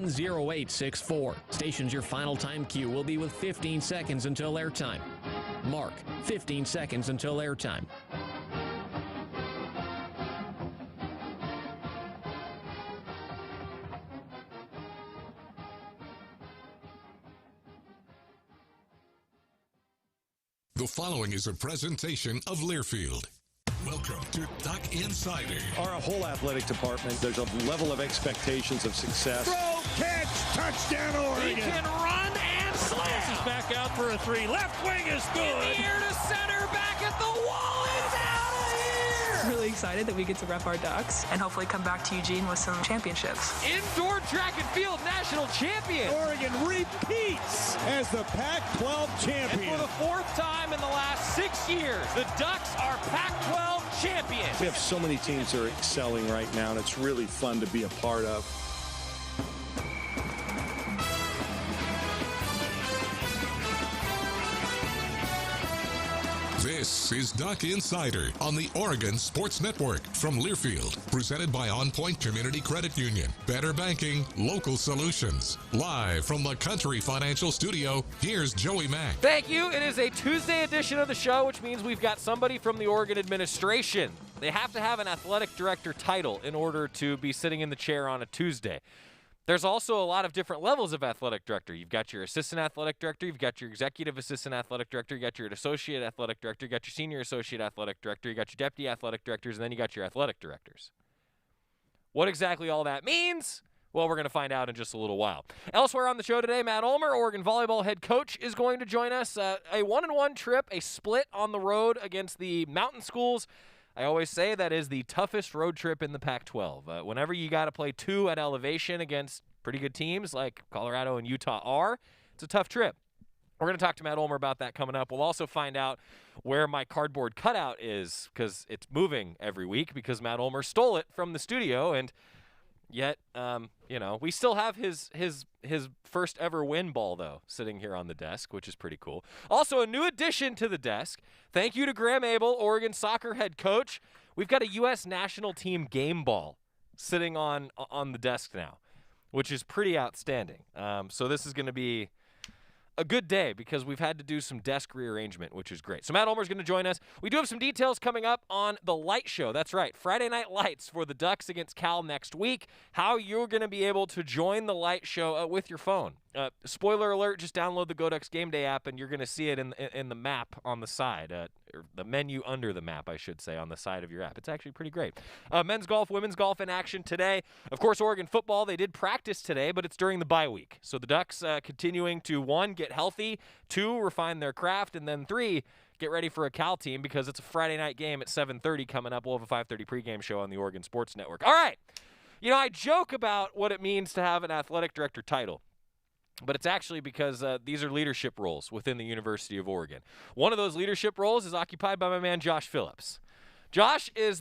10864. Stations your final time cue will be with 15 seconds until airtime. Mark, 15 seconds until airtime. The following is a presentation of Learfield. Welcome to Duck Insider. Our whole athletic department, there's a level of expectations of success. Throw, catch, touchdown, Oregon. He can run and slam. This is back out for a three. Left wing is good. In the air to center, back at the wall. It's out of here. Really excited that we get to rep our Ducks and hopefully come back to Eugene with some championships. Indoor track and field national champion. Oregon repeats as the Pac-12 champion. And for the fourth time in the last 6 years, the Ducks are Pac-12 champions. We have so many teams that are excelling right now, and it's really fun to be a part of. This is Duck Insider on the Oregon Sports Network from Learfield, presented by On Point Community Credit Union. Better banking, local solutions. Live from the Country Financial Studio, here's Joey Mack. Thank you. It is a Tuesday edition of the show, which means we've got somebody from the Oregon administration. They have to have an athletic director title in order to be sitting in the chair on a Tuesday. There's also a lot of different levels of athletic director. You've got your assistant athletic director, you've got your executive assistant athletic director, you got your associate athletic director, you got your senior associate athletic director, you got your deputy athletic directors, and then you got your athletic directors. What exactly all that means? Well, we're going to find out in just a little while. Elsewhere on the show today, Matt Ulmer, Oregon volleyball head coach, is going to join us. A one-on-one trip, a split on the road against the mountain schools. I always say that is the toughest road trip in the Pac-12. Whenever you got to play two at elevation against pretty good teams like Colorado and Utah are, it's a tough trip. We're going to talk to Matt Ulmer about that coming up. We'll also find out where my cardboard cutout is because it's moving every week because Matt Ulmer stole it from the studio, and yet, we still have his first ever win ball, though, sitting here on the desk, which is pretty cool. Also, a new addition to the desk. Thank you to Graham Abel, Oregon soccer head coach. We've got a U.S. national team game ball sitting on the desk now, which is pretty outstanding. So this is going to be a good day because we've had to do some desk rearrangement, which is great. So Matt Ulmer is going to join us. We do have some details coming up on the Light Show. That's right, Friday Night Lights for the Ducks against Cal next week. How you're going to be able to join the Light Show with your phone. Spoiler alert, just download the GoDucks Game Day app and you're going to see it in the map on the side, or the menu under the map, I should say, on the side of your app. It's actually pretty great. Men's golf, women's golf in action today. Of course, Oregon football, they did practice today, but it's during the bye week. So the Ducks continuing to, 1, get healthy, 2, refine their craft, and then 3, get ready for a Cal team because it's a Friday night game at 7:30 coming up. We'll have a 5:30 pregame show on the Oregon Sports Network. All right. I joke about what it means to have an athletic director title. But it's actually because these are leadership roles within the University of Oregon. One of those leadership roles is occupied by my man Josh Phillips. Josh is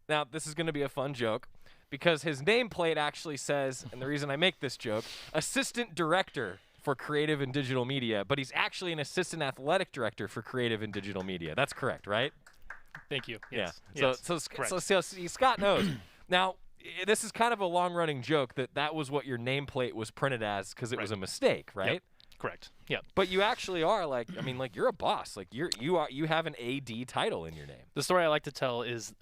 now this is going to be a fun joke because his nameplate actually says, and the reason I make this joke, Assistant Director for Creative and Digital Media, but he's actually an Assistant Athletic Director for Creative and Digital Media. That's correct, right? Thank you. Yes. Yeah. Yes. So Scott knows. Now, this is kind of a long-running joke that was what your nameplate was printed as because it was a mistake, right? Yep. Correct. Yep. But you actually are you're a boss. Like you have an AD title in your name. The story I like to tell is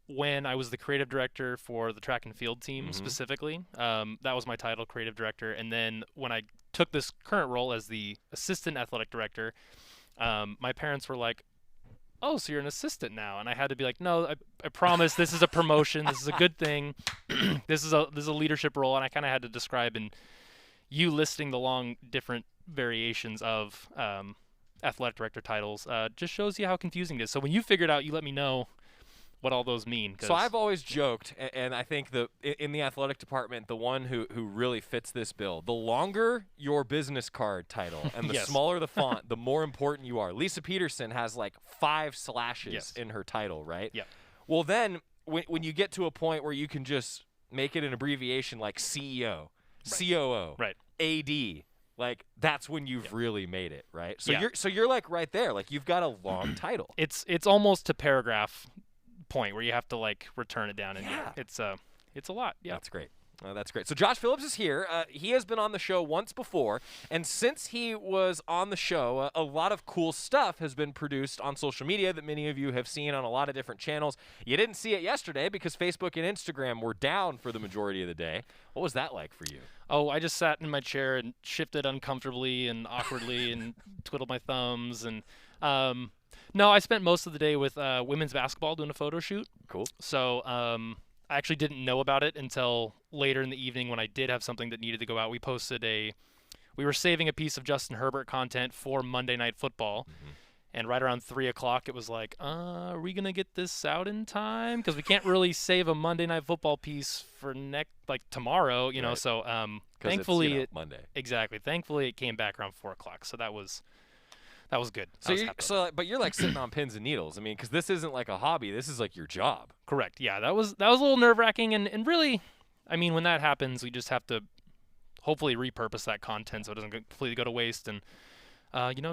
when I was the creative director for the track and field team specifically. That was my title, creative director. And then when I took this current role as the assistant athletic director, my parents were like, "Oh, so you're an assistant now?" And I had to be like, "No, I promise this is a promotion. This is a good thing. This is a leadership role." And I kind of had to describe, and you listing the long different variations of athletic director titles just shows you how confusing it is. So when you figure it out, you let me know what all those mean. So I've always joked, and I think in the athletic department, the one who really fits this bill, the longer your business card title and the smaller the font, the more important you are. Lisa Peterson has like 5 slashes in her title, right? Yeah. Well, then when you get to a point where you can just make it an abbreviation like CEO, COO, AD, like that's when you've really made it, right? So you're like right there, like you've got a long title. It's almost to paragraph point where you have to like return it down, and it's a lot. Yeah, that's great. That's great. So Josh Phillips is here. He has been on the show once before, and since he was on the show, a lot of cool stuff has been produced on social media that many of you have seen on a lot of different channels. You didn't see it yesterday because Facebook and Instagram were down for the majority of the day. What was that like for you? Oh, I just sat in my chair and shifted uncomfortably and awkwardly and twiddled my thumbs. And no, I spent most of the day with women's basketball doing a photo shoot. Cool. So I actually didn't know about it until later in the evening when I did have something that needed to go out. We were saving a piece of Justin Herbert content for Monday Night Football. Mm-hmm. And right around 3 o'clock, it was like, are we going to get this out in time? Because we can't really save a Monday Night Football piece for tomorrow, you know. Right. So thankfully, it's, Monday. Exactly. Thankfully, it came back around 4 o'clock. So that was good. But you're like sitting on pins and needles. I mean, because this isn't like a hobby. This is like your job. Correct. Yeah, that was a little nerve-wracking. And really, I mean, when that happens, we just have to hopefully repurpose that content so it doesn't completely go to waste. And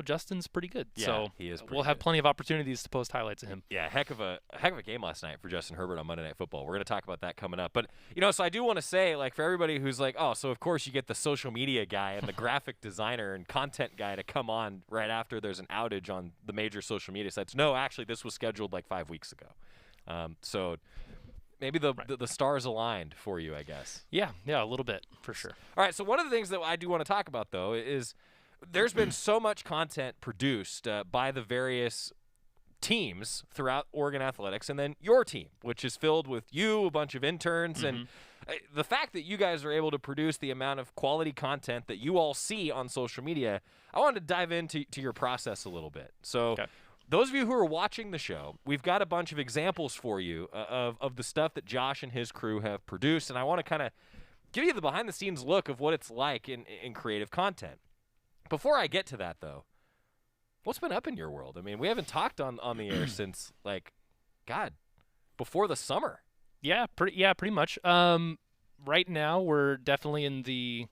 Justin's pretty good. Yeah, so he is pretty we'll have good. plenty of opportunities to post highlights of him. Yeah, heck of a game last night for Justin Herbert on Monday Night Football. We're going to talk about that coming up. But, so I do want to say, like, for everybody who's like, oh, so of course you get the social media guy and the graphic designer and content guy to come on right after there's an outage on the major social media sites. No, actually, this was scheduled like 5 weeks ago. So maybe the stars aligned for you, I guess. Yeah, a little bit, for sure. All right, so one of the things that I do want to talk about, though, is there's been so much content produced by the various teams throughout Oregon Athletics, and then your team, which is filled with you, a bunch of interns, and the fact that you guys are able to produce the amount of quality content that you all see on social media, I wanted to dive into your process a little bit. So those of you who are watching the show, we've got a bunch of examples for you of the stuff that Josh and his crew have produced, and I want to kind of give you the behind-the-scenes look of what it's like in creative content. Before I get to that, though, what's been up in your world? I mean, we haven't talked on the air since, before the summer. Yeah, pretty much. Right now, we're definitely in the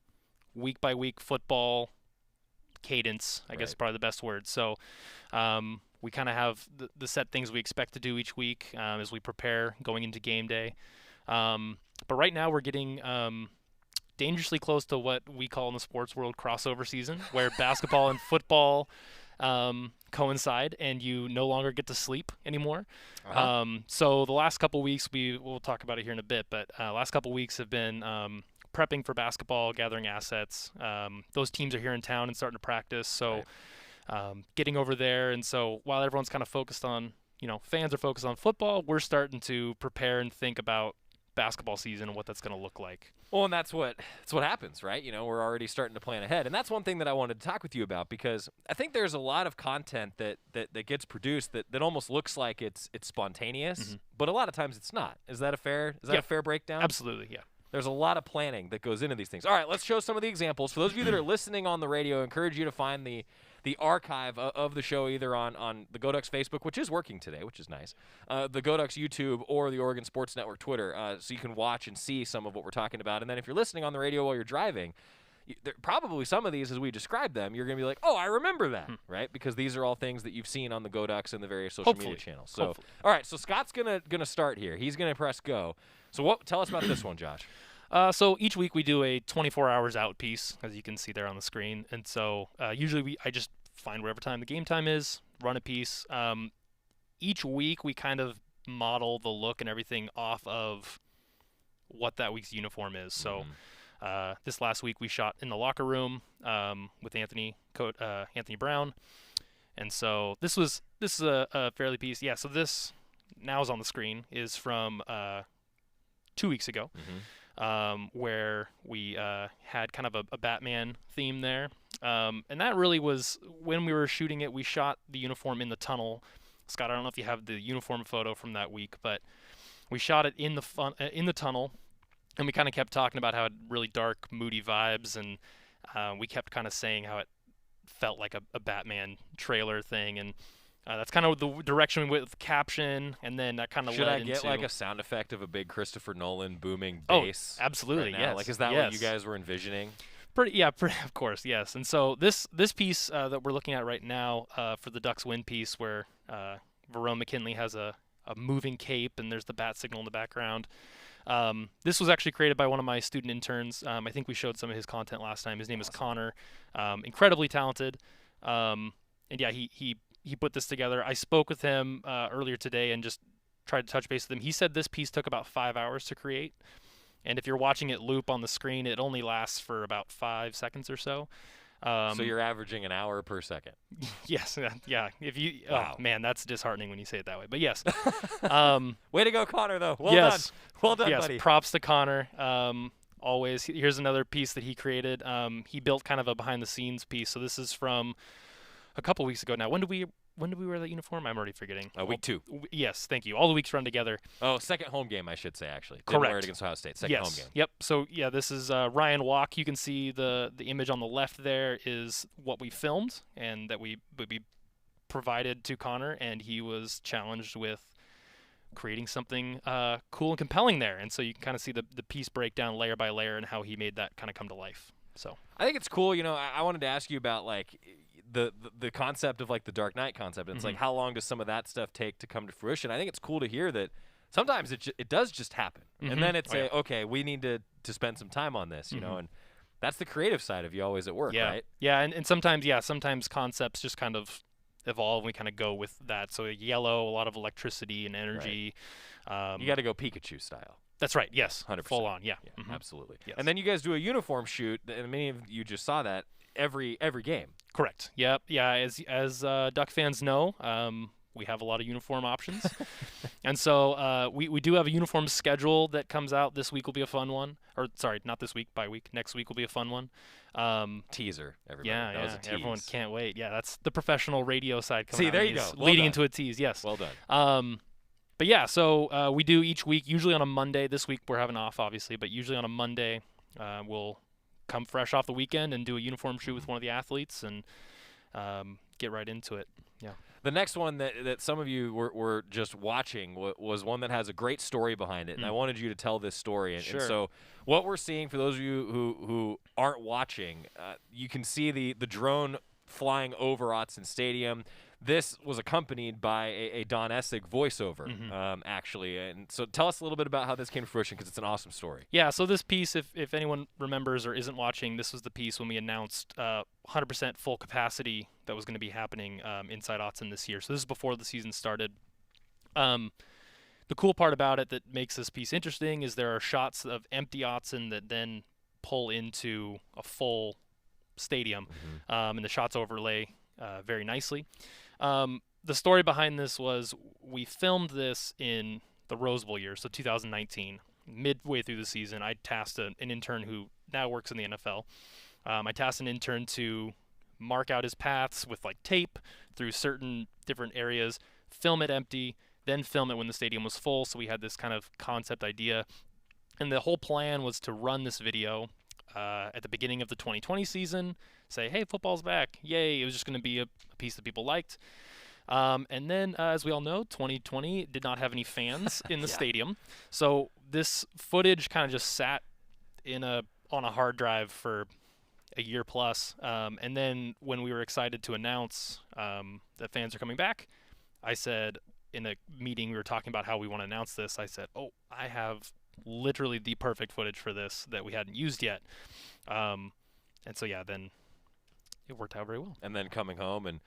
week-by-week football cadence, I guess is probably the best word. So we kind of have the set things we expect to do each week as we prepare going into game day. But right now, we're getting dangerously close to what we call in the sports world crossover season, where basketball and football coincide and you no longer get to sleep anymore. So the last couple weeks, we'll talk about it here in a bit, but last couple weeks have been prepping for basketball, gathering assets. Those teams are here in town and starting to practice, so getting over there. And so while everyone's kind of focused on, fans are focused on football, we're starting to prepare and think about basketball season and what that's going to look like. Well, and that's what happens, right? We're already starting to plan ahead. And that's one thing that I wanted to talk with you about, because I think there's a lot of content that gets produced that almost looks like it's spontaneous, but a lot of times it's not. Is that a fair breakdown? Absolutely, yeah. There's a lot of planning that goes into these things. All right, let's show some of the examples. For those of you that are listening on the radio, I encourage you to find the archive of the show either on the Go Ducks Facebook, which is working today, which is nice, the Go Ducks YouTube, or the Oregon Sports Network Twitter, so you can watch and see some of what we're talking about. And then if you're listening on the radio while you're driving, probably some of these, as we describe them, you're going to be like, oh, I remember that, right? Because these are all things that you've seen on the Go Ducks and the various social media channels. So, all right, so Scott's gonna start here. He's going to press go. So tell us about this one, Josh. So each week we do a 24 hours out piece, as you can see there on the screen. And so usually I just find whatever time the game time is, run a piece. Each week we kind of model the look and everything off of what that week's uniform is. So this last week we shot in the locker room with Anthony Brown. And so this is a fairly piece. Yeah, so this now is on the screen is from 2 weeks ago. Where we had kind of a Batman theme there. And that really was, when we were shooting it, we shot the uniform in the tunnel. Scott, I don't know if you have the uniform photo from that week, but we shot it in the tunnel, and we kind of kept talking about how it had really dark, moody vibes, and we kept kind of saying how it felt like a Batman trailer thing, and that's kind of the direction we went with caption, and then that kind of led into... Should I get like a sound effect of a big Christopher Nolan booming bass? Oh, absolutely, right yes. Like, is that what you guys were envisioning? Pretty, of course, yes. And so this piece that we're looking at right now for the Ducks win piece, where Verone McKinley has a moving cape and there's the bat signal in the background, This was actually created by one of my student interns. I think we showed some of his content last time. His name is Connor. Incredibly talented. And yeah, he put this together. I spoke with him earlier today and just tried to touch base with him. He said this piece took about 5 hours to create. And if you're watching it loop on the screen, it only lasts for about 5 seconds or so. So you're averaging an hour per second. Yes, yeah. If you, wow. Oh man, that's disheartening when you say it that way. But yes, way to go, Connor. Though, well yes, done, well done, yes, buddy. Props to Connor. Always. Here's another piece that he created. He built kind of a behind-the-scenes piece. So this is from a couple weeks ago now. When did we wear that uniform? I'm already forgetting. Week 2. Yes, thank you. All the weeks run together. Oh, second home game, I should say, actually. Correct. Didn't wear it against Ohio State. Second home game. Yep. So, yeah, this is Ryan Walk. You can see the image on the left there is what we filmed and that we provided to Connor, and he was challenged with creating something cool and compelling there. And so you can kind of see the piece break down layer by layer and how he made that kind of come to life. So I think it's cool. You know, I wanted to ask you about, like, the concept of, like, the Dark Knight concept. It's like, how long does some of that stuff take to come to fruition? I think it's cool to hear that sometimes it does just happen. And then it's okay, we need to spend some time on this, you know, and that's the creative side of you always at work, right? Yeah, and sometimes concepts just kind of evolve and we kind of go with that. So yellow, a lot of electricity and energy. Right. You got to go Pikachu style. That's right, yes. 100%. Full on, yeah. Absolutely. Yes. And then you guys do a uniform shoot, and many of you just saw that every game. Correct. Yep. Yeah. As Duck fans know, we have a lot of uniform options, and so we do have a uniform schedule that comes out. This week will be a fun one. Or sorry, not this week. By week. Next week will be a fun one. Teaser. Everybody. Yeah. That was a tease. Everyone can't wait. Yeah. That's the professional radio side coming out. See, there you go. Well leading done. into a tease. Yes. Well done. But yeah, so we do each week, usually on a Monday. This week we're having off, obviously, but usually on a Monday we'll come fresh off the weekend and do a uniform shoot with one of the athletes and get right into it. Yeah. The next one that some of you were just watching was one that has a great story behind it, and I wanted you to tell this story. And, Sure. and so what we're seeing, for those of you who aren't watching, you can see the drone flying over Autzen Stadium. This was accompanied by a Don Essig voiceover, actually. And so tell us a little bit about how this came to fruition, because it's an awesome story. Yeah, so this piece, if anyone remembers or isn't watching, this was the piece when we announced 100% full capacity that was going to be happening inside Autzen this year. So this is before the season started. The cool part about it that makes this piece interesting is there are shots of empty Autzen that then pull into a full stadium, and the shots overlay very nicely. The story behind this was we filmed this in the Rose Bowl year, so 2019. Midway through the season, I tasked an intern who now works in the NFL. I tasked an intern to mark out his paths with like tape through certain different areas, film it empty, then film it when the stadium was full. So we had this kind of concept idea. And the whole plan was to run this video at the beginning of the 2020 season, say, hey, football's back. Yay. It was just going to be a piece that people liked. And then, as we all know, 2020 did not have any fans in the stadium. So this footage kind of just sat on a hard drive for a year plus. And then when we were excited to announce that fans are coming back, I said, in a meeting we were talking about how we want to announce this, I said, oh, I have literally the perfect footage for this that we hadn't used yet. And so, yeah, then it worked out very well. And then coming home and,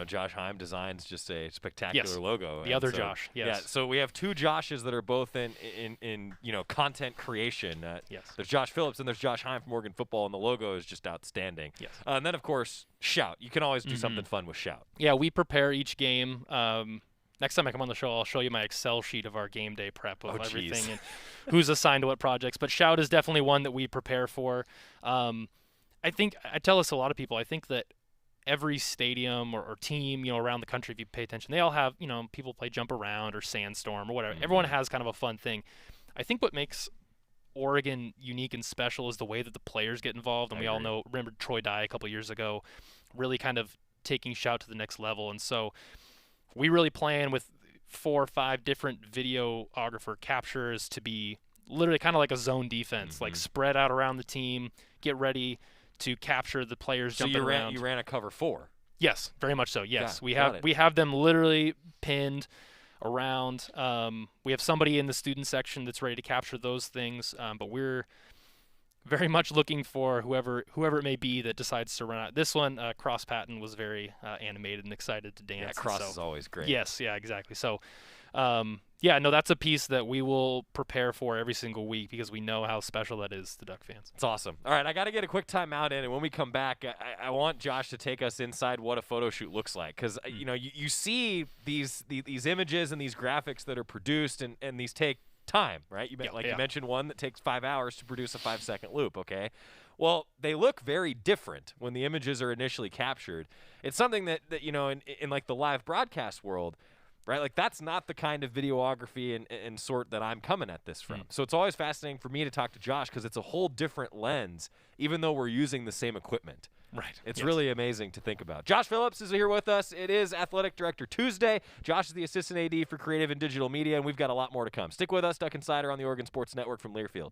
Josh Heim designs just a spectacular logo. The other Josh, yes. Yeah, so we have two Joshes that are both in content creation. Yes. There's Josh Phillips and there's Josh Heim from Oregon Football, and the logo is just outstanding. Yes. And then, of course, Shout. You can always do something fun with Shout. Yeah, we prepare each game. Next time I come on the show, I'll show you my Excel sheet of our game day prep of everything and who's assigned to what projects. But Shout is definitely one that we prepare for. I tell this to a lot of people. I think that every stadium or team, around the country, if you pay attention, they all have, people play jump around or sandstorm or whatever. Everyone has kind of a fun thing. I think what makes Oregon unique and special is the way that the players get involved. And we all know, remember Troy Dye a couple years ago, really kind of taking Shout to the next level. And so we really plan with 4 or 5 different videographer captures to be literally kind of like a zone defense, like spread out around the team, get ready to capture the players jumping around. You ran a cover 4. Yes, very much so. Yes, we have them literally pinned around. We have somebody in the student section that's ready to capture those things, but we're very much looking for whoever it may be that decides to run out. This one, Cross Patton was very animated and excited to dance. Yeah, Cross is always great. Yes, yeah, exactly. So, yeah, no, that's a piece that we will prepare for every single week because we know how special that is to Duck fans. It's awesome. All right, I got to get a quick timeout in, and when we come back, I want Josh to take us inside what a photo shoot looks like, because you see these images and these graphics that are produced, and these take time, right? You mentioned one that takes 5 hours to produce a 5-second loop. Okay, well, they look very different when the images are initially captured. It's something that in like the live broadcast world, right? Like that's not the kind of videography and sort that I'm coming at this from. So it's always fascinating for me to talk to Josh because it's a whole different lens, even though we're using the same equipment. Right. It's really amazing to think about. Josh Phillips is here with us. It is Athletic Director Tuesday. Josh is the Assistant AD for Creative and Digital Media, and we've got a lot more to come. Stick with us, Duck Insider on the Oregon Sports Network from Learfield.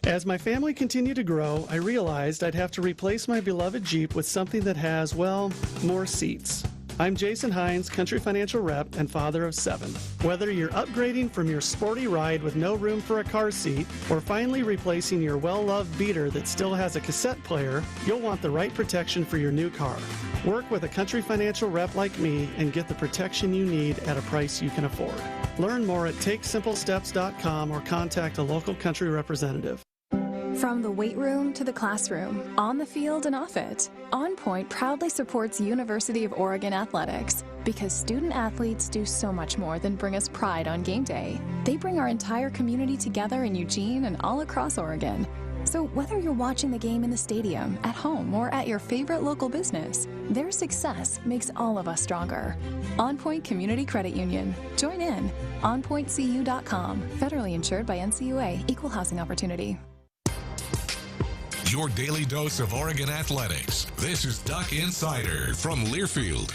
As my family continued to grow, I realized I'd have to replace my beloved Jeep with something that has, well, more seats. I'm Jason Hines, Country Financial Rep and father of 7. Whether you're upgrading from your sporty ride with no room for a car seat or finally replacing your well-loved beater that still has a cassette player, you'll want the right protection for your new car. Work with a Country Financial Rep like me and get the protection you need at a price you can afford. Learn more at TakeSimpleSteps.com or contact a local Country representative. From the weight room to the classroom, on the field and off it, On Point proudly supports University of Oregon athletics because student athletes do so much more than bring us pride on game day. They bring our entire community together in Eugene and all across Oregon. So whether you're watching the game in the stadium, at home, or at your favorite local business, their success makes all of us stronger. On Point Community Credit Union. Join in. OnPointCU.com. Federally insured by NCUA. Equal housing opportunity. Your daily dose of Oregon athletics. This is Duck Insider from Learfield.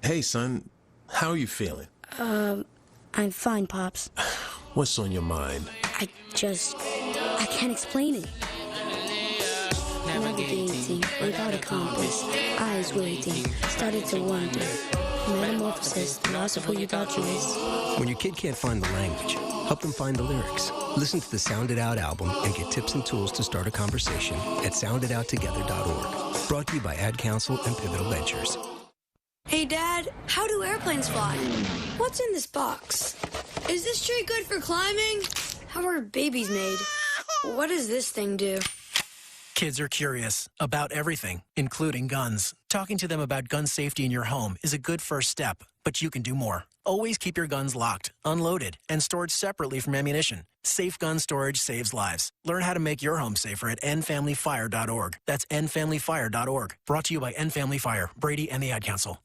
Hey, son. How are you feeling? I'm fine, Pops. What's on your mind? I can't explain it. Navigating without a compass, eyes waiting, started to wonder. Metamorphosis, the loss of who you thought you is. When your kid can't find the language, help them find the lyrics. Listen to the Sound It Out album and get tips and tools to start a conversation at sounditouttogether.org. Brought to you by Ad Council and Pivotal Ventures. Hey, Dad, how do airplanes fly? What's in this box? Is this tree good for climbing? How are babies made? What does this thing do? Kids are curious about everything, including guns. Talking to them about gun safety in your home is a good first step, but you can do more. Always keep your guns locked, unloaded, and stored separately from ammunition. Safe gun storage saves lives. Learn how to make your home safer at endfamilyfire.org. That's endfamilyfire.org. Brought to you by End Family Fire, Brady, and the Ad Council.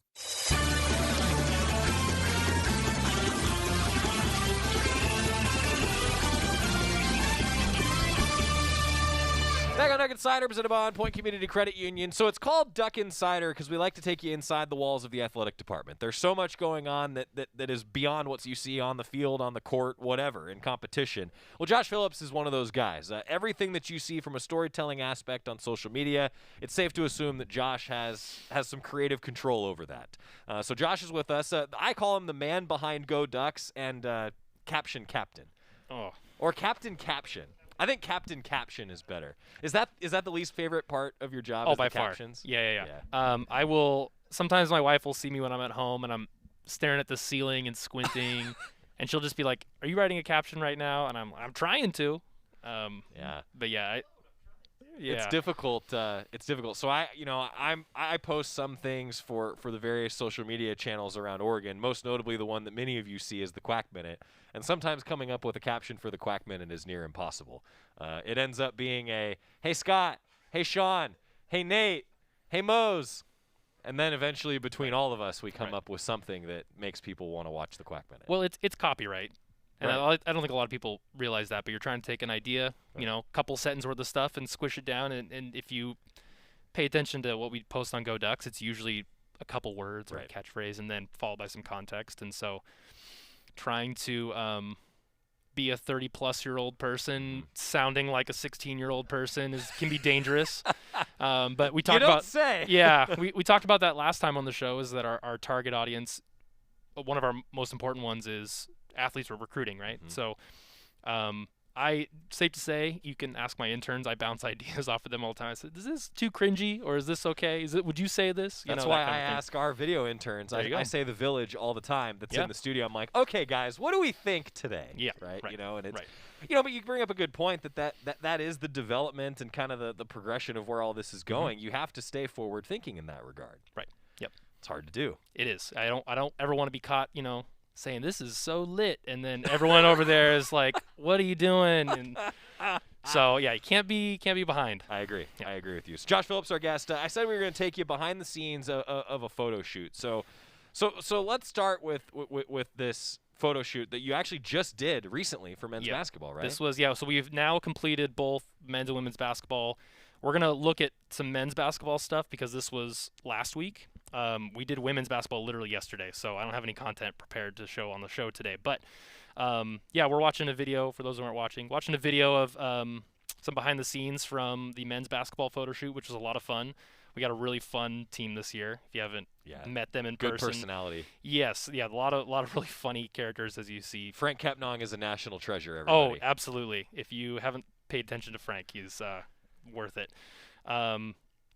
Back on Duck Insider, presented by On Point Community Credit Union. So it's called Duck Insider because we like to take you inside the walls of the athletic department. There's so much going on that is beyond what you see on the field, on the court, whatever, in competition. Well, Josh Phillips is one of those guys. Everything that you see from a storytelling aspect on social media, it's safe to assume that Josh has some creative control over that. So Josh is with us. I call him the man behind Go Ducks and Caption Captain. Oh. Or Captain Caption. I think Captain Caption is better. Is that the least favorite part of your job? Oh, is by the far. captions? Yeah. I will. Sometimes my wife will see me when I'm at home and I'm staring at the ceiling and squinting, and she'll just be like, "Are you writing a caption right now?" And I'm trying to. But yeah. It's difficult. It's difficult. So I post some things for the various social media channels around Oregon. Most notably, the one that many of you see is the Quack Minute. And sometimes coming up with a caption for the Quack Minute is near impossible. It ends up being a "Hey Scott," "Hey Sean," "Hey Nate," "Hey Mose," and then eventually between all of us we come up with something that makes people want to watch the Quack Minute. Well, it's copyright. And Right. I don't think a lot of people realize that, but you're trying to take an idea, a couple sentence worth of stuff and squish it down. And if you pay attention to what we post on Go Ducks, it's usually a couple words or a catchphrase and then followed by some context. And so trying to be a 30-plus-year-old person sounding like a 16-year-old person can be dangerous. But we talked you don't about say. Yeah, we talked about that last time on the show. Is that our target audience? One of our most important ones is athletes we're recruiting, right? So, safe to say, you can ask my interns. I bounce ideas off of them all the time. I said, "Is this too cringy, or is this okay? Would you say this?" That's why I ask our video interns. I say the Village all the time. That's in the studio. I'm like, "Okay, guys, what do we think today?" Yeah, right. And it's but you bring up a good point that is the development and kind of the progression of where all this is going. You have to stay forward thinking in that regard. Right. Yep. It's hard to do. It is. I don't ever want to be caught, saying this is so lit, and then everyone over there is like, "What are you doing?" And so yeah, you can't be behind. I agree. Yeah. I agree with you. So Josh Phillips, our guest. I said we were going to take you behind the scenes of a photo shoot. So let's start with this photo shoot that you actually just did recently for men's basketball, right? This was So we've now completed both men's and women's basketball. We're gonna look at some men's basketball stuff because this was last week. We did women's basketball literally yesterday, so I don't have any content prepared to show on the show today. But we're watching a video, for those who aren't watching a video of some behind the scenes from the men's basketball photo shoot, which was a lot of fun. We got a really fun team this year. If you haven't met them in person. Good personality. Yes, a lot of really funny characters, as you see. Frank Kepnong is a national treasure, everybody. Oh, absolutely. If you haven't paid attention to Frank, he's worth it.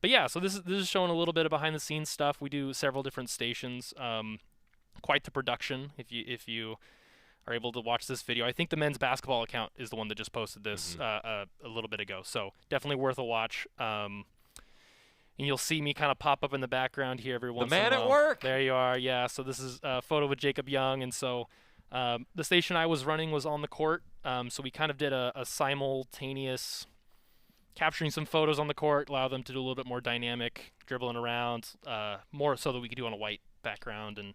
But yeah, so this is showing a little bit of behind the scenes stuff. We do several different stations. Quite the production. If you are able to watch this video, I think the men's basketball account is the one that just posted this a little bit ago. So definitely worth a watch. And you'll see me kind of pop up in the background here every once in a while. The man at work. There you are. Yeah. So this is a photo with Jacob Young, and so the station I was running was on the court. So we kind of did a simultaneous capturing some photos on the court, allow them to do a little bit more dynamic dribbling around, more so that we could do on a white background. And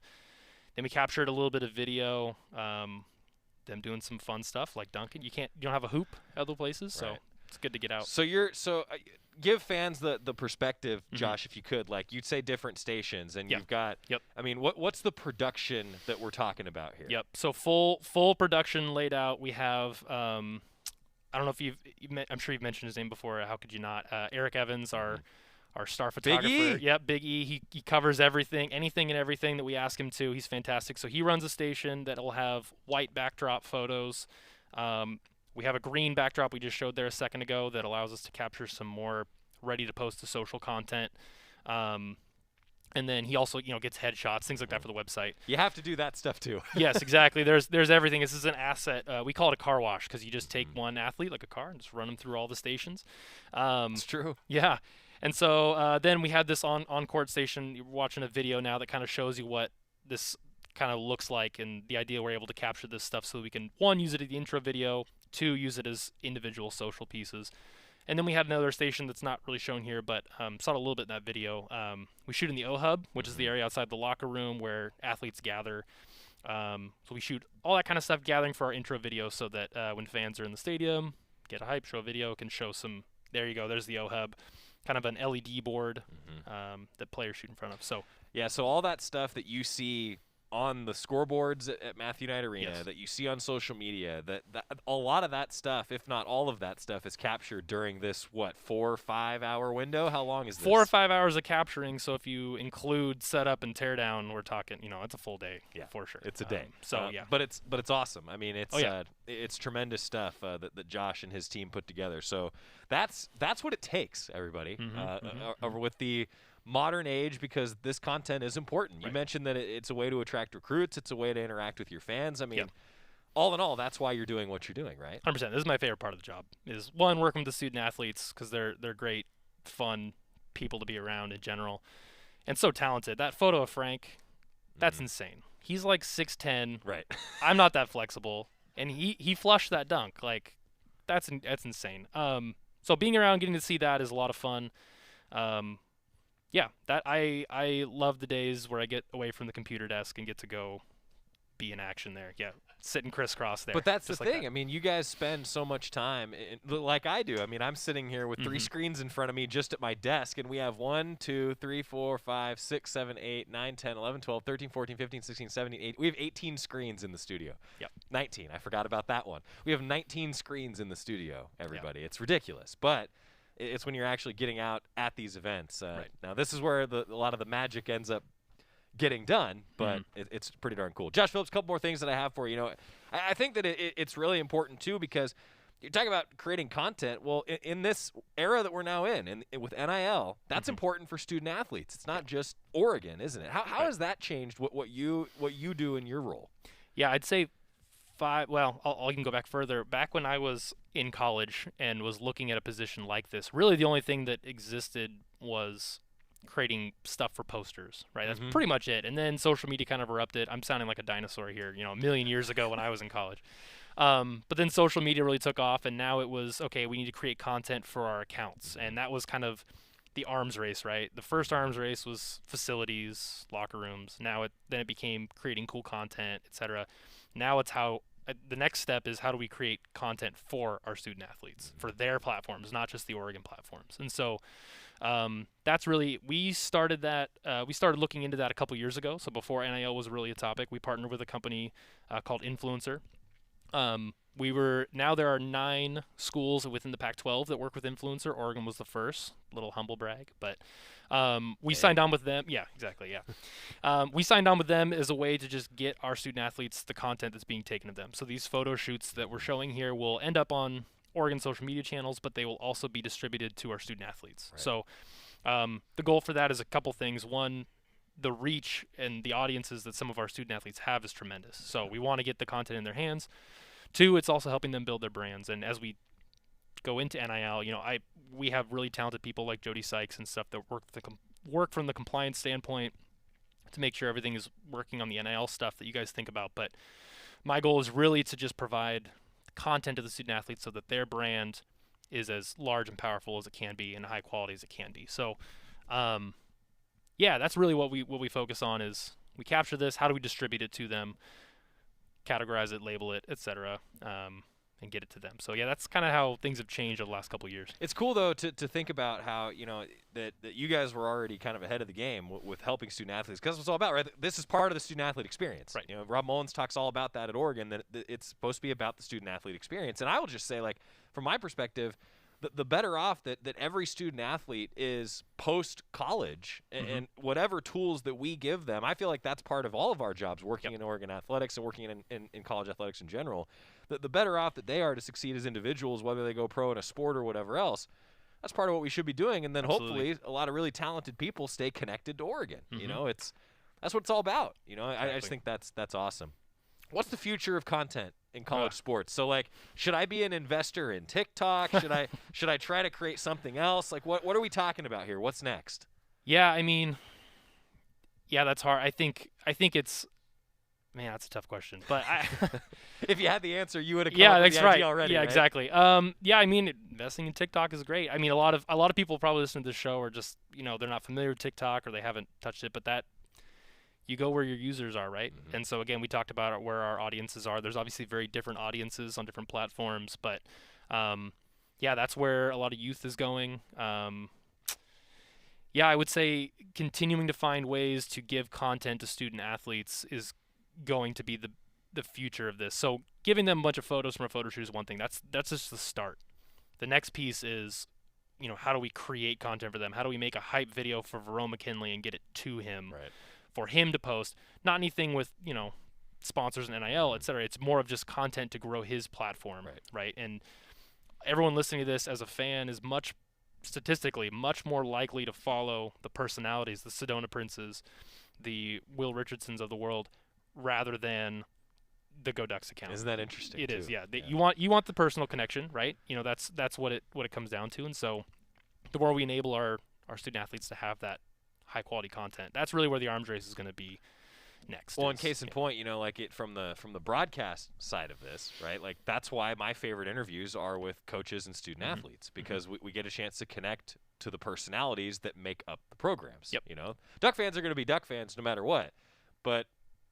then we captured a little bit of video, them doing some fun stuff like dunking. You don't have a hoop other places, so it's good to get out. So give fans the perspective, Josh, if you could. Like, you'd say different stations, and you've got. Yep. I mean, what's the production that we're talking about here? Yep. So full production laid out. We have. I don't know if I'm sure you've mentioned his name before. How could you not? Eric Evans, our star photographer. Big E. Yep, Big E. He covers anything and everything that we ask him to. He's fantastic. So he runs a station that will have white backdrop photos. We have a green backdrop we just showed there a second ago that allows us to capture some more ready to post to social content. And then he also, gets headshots, things like that for the website. You have to do that stuff too. Yes, exactly. There's everything. This is an asset. We call it a car wash because you just take one athlete, like a car, and just run them through all the stations. It's true. Yeah. And so then we had this on-court station. You're watching a video now that kind of shows you what this kind of looks like, and the idea we're able to capture this stuff so we can, one, use it as the intro video, two, use it as individual social pieces. And then we had another station that's not really shown here, but saw it a little bit in that video. We shoot in the O-Hub, which is the area outside the locker room where athletes gather. So we shoot all that kind of stuff, gathering for our intro video so that when fans are in the stadium, get a hype, show a video, can show some, there you go, there's the O-Hub, kind of an LED board that players shoot in front of. So yeah, so all that stuff that you see on the scoreboards at Matthew Knight Arena, that you see on social media, that a lot of that stuff, if not all of that stuff, is captured during this 4 or 5 hour window. How long is this? 4 or 5 hours of capturing. So if you include setup and teardown, we're talking, it's a full day. Yeah, for sure. It's a day. Yeah, but it's awesome. I mean, it's tremendous stuff that Josh and his team put together. So that's what it takes, everybody. With the modern age, because this content is important. You mentioned that it's a way to attract recruits. It's a way to interact with your fans. I mean, all in all, that's why you're doing what you're doing, right? 100%. This is my favorite part of the job, is one, working with the student athletes, because they're great, fun people to be around in general, and so talented. That photo of Frank, that's insane. He's like 6'10". Right. I'm not that flexible, and he flushed that dunk. Like, that's insane. So being around, getting to see that is a lot of fun. Yeah, that I love the days where I get away from the computer desk and get to go be in action there. Yeah, sitting crisscross there. But that's the like thing. That. I mean, you guys spend so much time, like I do. I mean, I'm sitting here with 3 screens in front of me just at my desk, and we have 1, 2, 3, 4, 5, 6, 7, 8, 9, 10, 11, 12, 13, 14, 15, 16, 17, 18. We have 18 screens in the studio. Yep. 19. I forgot about that one. We have 19 screens in the studio, everybody. Yep. It's ridiculous. But It's when you're actually getting out at these events. Now, this is where a lot of the magic ends up getting done, but it's pretty darn cool. Josh Phillips, a couple more things that I have for you. You know, I think that it's really important, too, because you're talking about creating content. Well, in this era that we're now in with NIL, that's important for student athletes. It's not just Oregon, isn't it? How has that changed what you do in your role? Yeah, I'd say well, I can go back further. Back when I was in college and was looking at a position like this, really the only thing that existed was creating stuff for posters, right? That's pretty much it. And then social media kind of erupted. I'm sounding like a dinosaur here, you know, a million years ago when I was in college. But then social media really took off, and now it was, okay, we need to create content for our accounts. And that was kind of the arms race, right? The first arms race was facilities, locker rooms. Then it became creating cool content, etc. Now it's the next step is how do we create content for our student athletes, for their platforms, not just the Oregon platforms. And so that's really, we started looking into that a couple years ago. So before NIL was really a topic, we partnered with a company called Influencer. Now there are 9 schools within the Pac-12 that work with Influencer. Oregon was the first, little humble brag, but we signed on with them. Yeah, exactly. Yeah. We signed on with them as a way to just get our student athletes the content that's being taken of them. So these photo shoots that we're showing here will end up on Oregon social media channels, but they will also be distributed to our student athletes. Right. So the goal for that is a couple things. One, the reach and the audiences that some of our student athletes have is tremendous. So we want to get the content in their hands. 2, it's also helping them build their brands. And as we go into NIL, you know, we have really talented people like Jody Sykes and stuff that work from the compliance standpoint to make sure everything is working on the NIL stuff that you guys think about. But my goal is really to just provide content to the student athletes so that their brand is as large and powerful as it can be and high quality as it can be. So, yeah, that's really what we focus on is we capture this, how do we distribute it to them, categorize it, label it, etc., and get it to them. So yeah, that's kind of how things have changed over the last couple of years. It's cool though to think about how, you know, that you guys were already kind of ahead of the game with helping student athletes, because it's all about, right? This is part of the student athlete experience, right? You know, Rob Mullins talks all about that at Oregon, that it's supposed to be about the student athlete experience. And I will just say, like, from my perspective, the better off that every student athlete is post-college and whatever tools that we give them. I feel like that's part of all of our jobs, working in Oregon athletics and working in college athletics in general. The better off that they are to succeed as individuals, whether they go pro in a sport or whatever else. That's part of what we should be doing. And then hopefully a lot of really talented people stay connected to Oregon. You know, that's what it's all about. You know, I just think that's awesome. What's the future of content in college sports? So, like, should I be an investor in TikTok? Should I try to create something else? Like, what are we talking about here? What's next? Yeah, I mean, yeah, that's hard. I think it's, man, that's a tough question. But if you had the answer, you would have come up with the idea already. Yeah, right? Exactly. Yeah, I mean, investing in TikTok is great. I mean, a lot of people probably listening to this show are just, you know, they're not familiar with TikTok or they haven't touched it, but that. You go where your users are, right? And so, again, we talked about where our audiences are. There's obviously very different audiences on different platforms, but, yeah, that's where a lot of youth is going. Yeah, I would say continuing to find ways to give content to student athletes is going to be the future of this. So giving them a bunch of photos from a photo shoot is one thing. That's just the start. The next piece is, you know, how do we create content for them? How do we make a hype video for Verone McKinley and get it to him? Right. For him to post, not anything with, you know, sponsors and NIL, et cetera. It's more of just content to grow his platform, right? And everyone listening to this as a fan is statistically much more likely to follow the personalities, the Sedona Princes, the Will Richardsons of the world, rather than the Go Ducks account. Isn't that interesting? It is, yeah. You want the personal connection, right? You know, that's what it comes down to. And so the more we enable our student athletes to have that high quality content, that's really where the arms race is going to be next. Well, in case in point, you know, like it from the broadcast side of this, right? Like that's why my favorite interviews are with coaches and student athletes, because we get a chance to connect to the personalities that make up the programs. You know, Duck fans are going to be Duck fans no matter what, but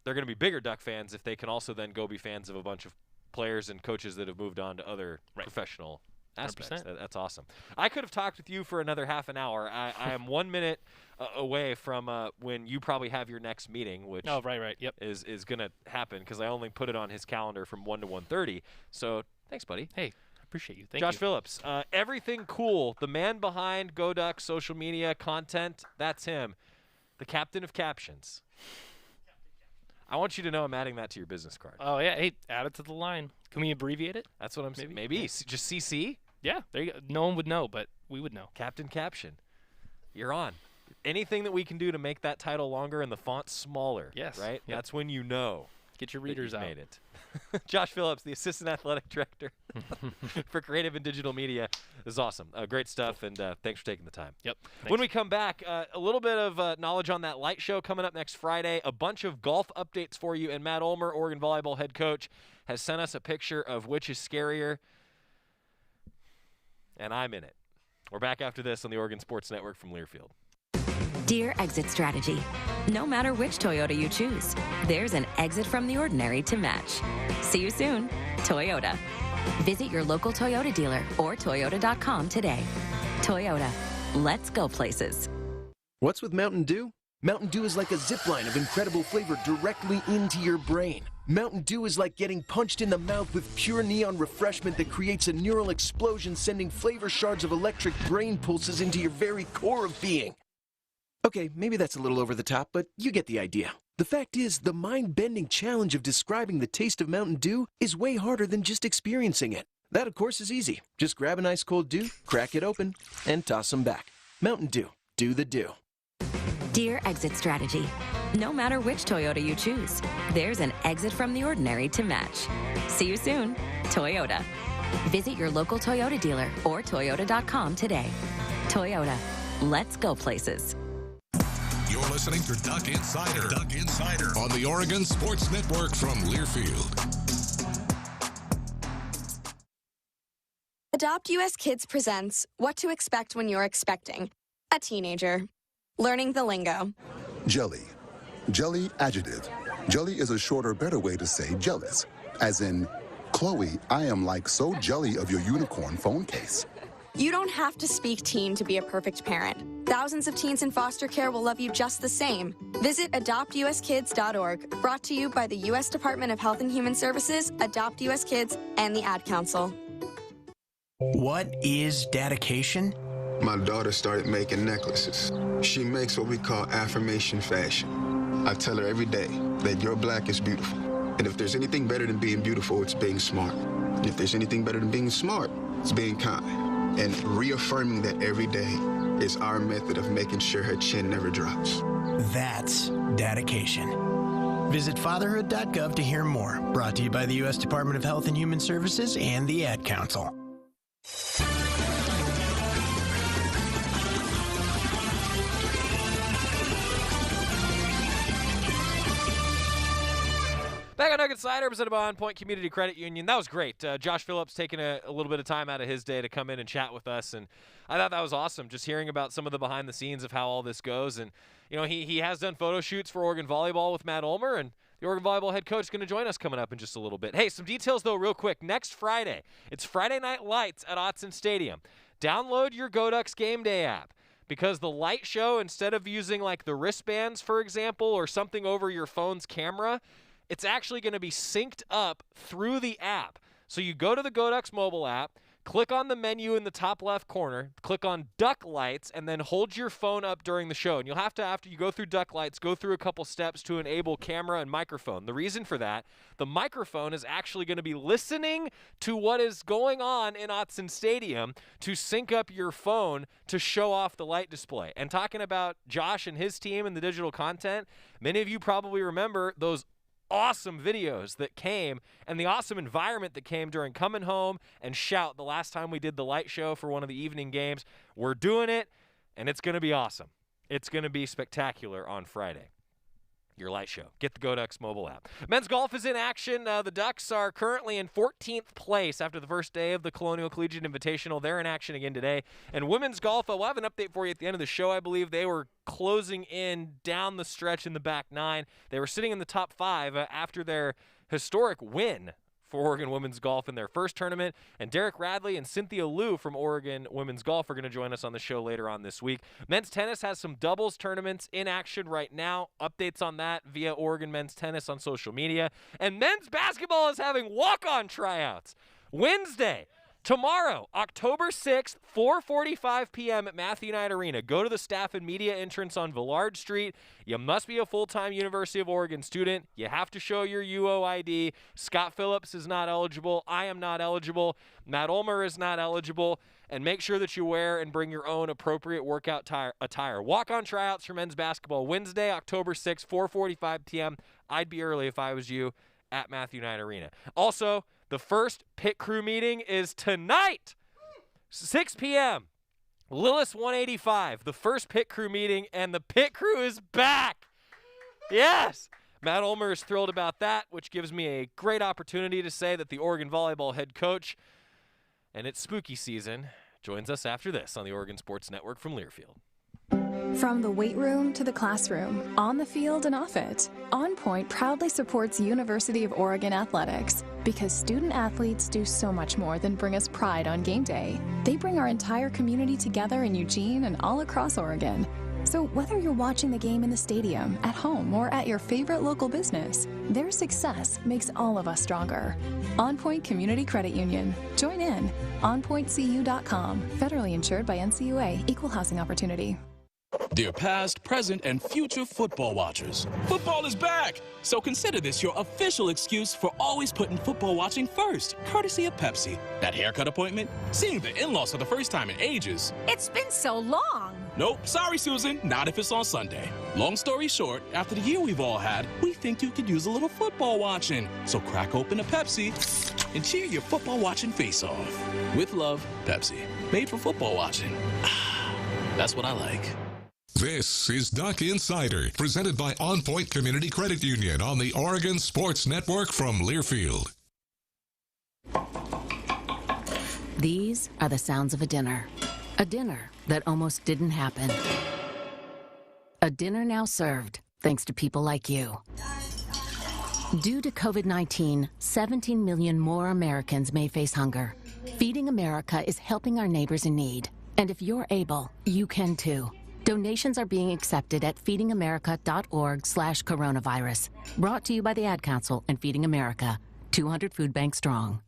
they're going to be bigger Duck fans if they can also then go be fans of a bunch of players and coaches that have moved on to other professional aspects. That's awesome. I could have talked with you for another half an hour. I am 1 minute away from when you probably have your next meeting, which is going to happen because I only put it on his calendar from 1 to 1:30. So thanks, buddy. Hey, Appreciate you. Thank Josh you. Phillips, everything cool. The man behind Go Ducks social media content, that's him. The captain of captions. I want you to know I'm adding that to your business card. Oh, yeah. Hey, add it to the line. Can we abbreviate it? That's what I'm saying. Maybe. Just CC? Yeah, there you go. No one would know, but we would know. Captain Caption. You're on. Anything that we can do to make that title longer and the font smaller. Yes. Right? Yep. That's when you know. Get your readers out. Made it. Josh Phillips, the assistant athletic director for creative and digital media. This is awesome. Great stuff, and thanks for taking the time. Yep. Thanks. When we come back, a little bit of knowledge on that light show coming up next Friday, a bunch of golf updates for you, and Matt Ulmer, Oregon volleyball head coach, has sent us a picture of which is scarier, and I'm in it. We're back after this on the Oregon Sports Network from Learfield. Dear Exit Strategy, no matter which Toyota you choose, there's an exit from the ordinary to match. See you soon, Toyota. Visit your local Toyota dealer or Toyota.com today. Toyota, let's go places. What's with Mountain Dew? Mountain Dew is like a zipline of incredible flavor directly into your brain. Mountain Dew is like getting punched in the mouth with pure neon refreshment that creates a neural explosion, sending flavor shards of electric brain pulses into your very core of being. Okay, maybe that's a little over the top, but you get the idea. The fact is, the mind-bending challenge of describing the taste of Mountain Dew is way harder than just experiencing it. That, of course, is easy. Just grab an ice cold Dew, crack it open, and toss them back. Mountain Dew. Do the Dew. Dear Exit Strategy, no matter which Toyota you choose, there's an exit from the ordinary to match. See you soon, Toyota. Visit your local Toyota dealer or Toyota.com today. Toyota, let's go places. You're listening to Duck Insider. Duck Insider on the Oregon Sports Network from Learfield. Adopt US Kids presents What to Expect When You're Expecting a Teenager. Learning the lingo. Jelly. Jelly adjective. Jelly is a shorter, better way to say jealous. As in, Chloe, I am like so jelly of your unicorn phone case. You don't have to speak teen to be a perfect parent. Thousands of teens in foster care will love you just the same. Visit adoptuskids.org, brought to you by the U.S. Department of Health and Human Services, Adopt U.S. Kids, and the Ad Council. What is dedication? My daughter started making necklaces. She makes what we call affirmation fashion. I tell her every day that your black is beautiful. And if there's anything better than being beautiful, it's being smart. And if there's anything better than being smart, it's being kind. And reaffirming that every day is our method of making sure her chin never drops. That's dedication. Visit fatherhood.gov to hear more. Brought to you by the U.S. Department of Health and Human Services and the Ad Council. Back on Nugget Slider, presented by On Point Community Credit Union. That was great. Josh Phillips taking a little bit of time out of his day to come in and chat with us, and I thought that was awesome, just hearing about some of the behind the scenes of how all this goes. And, you know, he has done photo shoots for Oregon Volleyball with Matt Ulmer, and the Oregon Volleyball head coach is going to join us coming up in just a little bit. Hey, some details, though, real quick. Next Friday, it's Friday Night Lights at Autzen Stadium. Download your Go Ducks Game Day app, because the light show, instead of using, like, the wristbands, for example, or something over your phone's camera, it's actually going to be synced up through the app. So you go to the Go Ducks mobile app, click on the menu in the top left corner, click on Duck Lights, and then hold your phone up during the show. And you'll have to, after you go through Duck Lights, go through a couple steps to enable camera and microphone. The reason for that, the microphone is actually going to be listening to what is going on in Autzen Stadium to sync up your phone to show off the light display. And talking about Josh and his team and the digital content, many of you probably remember those awesome videos that came and the awesome environment that came during Coming Home and Shout the last time we did the light show for one of the evening games. We're doing it, and it's going to be awesome. It's going to be spectacular on Friday. Your light show. Get the Go Ducks mobile app. Men's golf is in action. The Ducks are currently in 14th place after the first day of the Colonial Collegiate Invitational. They're in action again today. And women's golf, we'll have an update for you at the end of the show. I believe they were closing in down the stretch in the back nine. They were sitting in the top five after their historic win for Oregon women's golf in their first tournament. And Derek Radley and Cynthia Liu from Oregon women's golf are going to join us on the show later on this week. Men's tennis has some doubles tournaments in action right now. Updates on that via Oregon Men's Tennis on social media. And men's basketball is having walk-on tryouts Wednesday. Tomorrow, October 6th, 4:45 p.m. at Matthew Knight Arena. Go to the staff and media entrance on Villard Street. You must be a full-time University of Oregon student. You have to show your UOID. Scott Phillips is not eligible. I am not eligible. Matt Ulmer is not eligible. And make sure that you wear and bring your own appropriate workout attire. Walk-on tryouts for men's basketball Wednesday, October 6th, 4:45 p.m. I'd be early if I was you at Matthew Knight Arena. Also, the first pit crew meeting is tonight, 6 p.m. Lillis 185, the first pit crew meeting, and the pit crew is back. Yes. Matt Ulmer is thrilled about that, which gives me a great opportunity to say that the Oregon volleyball head coach, and it's spooky season, joins us after this on the Oregon Sports Network from Learfield. From the weight room to the classroom, on the field and off it, On Point proudly supports University of Oregon athletics because student athletes do so much more than bring us pride on game day. They bring our entire community together in Eugene and all across Oregon. So whether you're watching the game in the stadium, at home, or at your favorite local business, their success makes all of us stronger. On Point Community Credit Union. Join in. OnPointCU.com. Federally insured by NCUA. Equal housing opportunity. Dear past, present, and future football watchers, football is back! So consider this your official excuse for always putting football watching first, courtesy of Pepsi. That haircut appointment? Seeing the in-laws for the first time in ages. It's been so long! Nope, sorry Susan, not if it's on Sunday. Long story short, after the year we've all had, we think you could use a little football watching. So crack open a Pepsi and cheer your football watching face off. With love, Pepsi. Made for football watching. That's what I like. This is Duck Insider, presented by On Point Community Credit Union on the Oregon Sports Network from Learfield. These are the sounds of a dinner that almost didn't happen. A dinner now served, thanks to people like you. Due to COVID-19, 17 million more Americans may face hunger. Feeding America is helping our neighbors in need. And if you're able, you can too. Donations are being accepted at feedingamerica.org/coronavirus. Brought to you by the Ad Council and Feeding America, 200 food banks strong.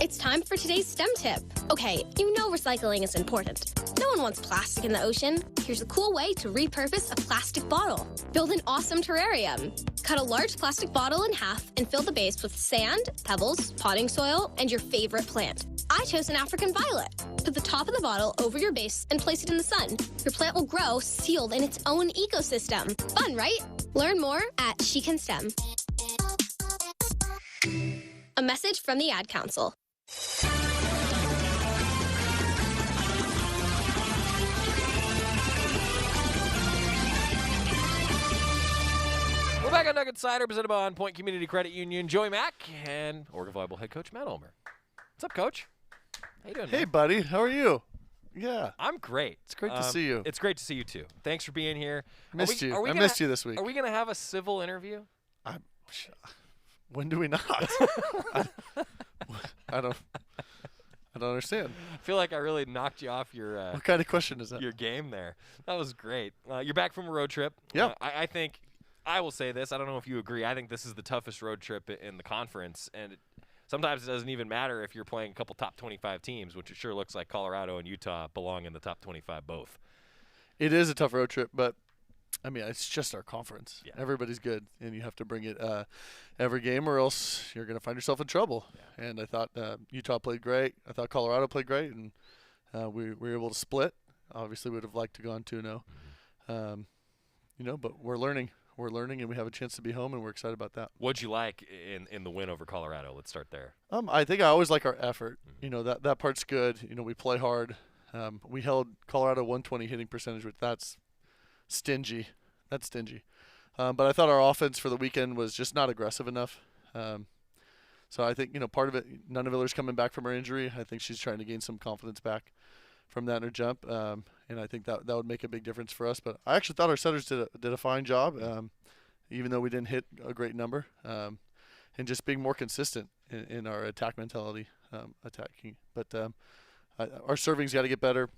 It's time for today's STEM tip. Okay, you know recycling is important. No one wants plastic in the ocean. Here's a cool way to repurpose a plastic bottle. Build an awesome terrarium. Cut a large plastic bottle in half and fill the base with sand, pebbles, potting soil, and your favorite plant. I chose an African violet. Put the top of the bottle over your base and place it in the sun. Your plant will grow sealed in its own ecosystem. Fun, right? Learn more at She Can STEM. A message from the Ad Council. We're back on Duck Insider, presented by On Point Community Credit Union. Joey Mack and Oregon volleyball head coach Matt Ulmer. What's up, Coach? How you doing? Hey, man? buddy. How are you? Yeah. I'm great. It's great to see you. It's great to see you, too. Thanks for being here. Missed you. I missed you this week. Are we going to have a civil interview? When do we not? I don't understand. I feel like I really knocked you off your what kind of question is that? Your game there. That was great. You're back from a road trip. Yeah. I think I will say this. I don't know if you agree. I think this is the toughest road trip in the conference, and sometimes it doesn't even matter if you're playing a couple top 25 teams, which it sure looks like Colorado and Utah belong in the top 25 both. It is a tough road trip, but I mean, it's just our conference. Yeah. Everybody's good, and you have to bring it every game, or else you're going to find yourself in trouble. Yeah. And I thought Utah played great. I thought Colorado played great, and we were able to split. Obviously, we would have liked to go on 2-0. But we're learning. We're learning, and we have a chance to be home, and we're excited about that. What'd you like in the win over Colorado? Let's start there. I think I always like our effort. Mm-hmm. That part's good. We play hard. We held Colorado 120 hitting percentage, which that's stingy. That's stingy. But I thought our offense for the weekend was just not aggressive enough. So I think, part of it, Nunn Viller's coming back from her injury. I think she's trying to gain some confidence back from that in her jump. And I think that would make a big difference for us. But I actually thought our setters did a fine job, even though we didn't hit a great number. And just being more consistent in our attack mentality, attacking. But our serving's got to get better.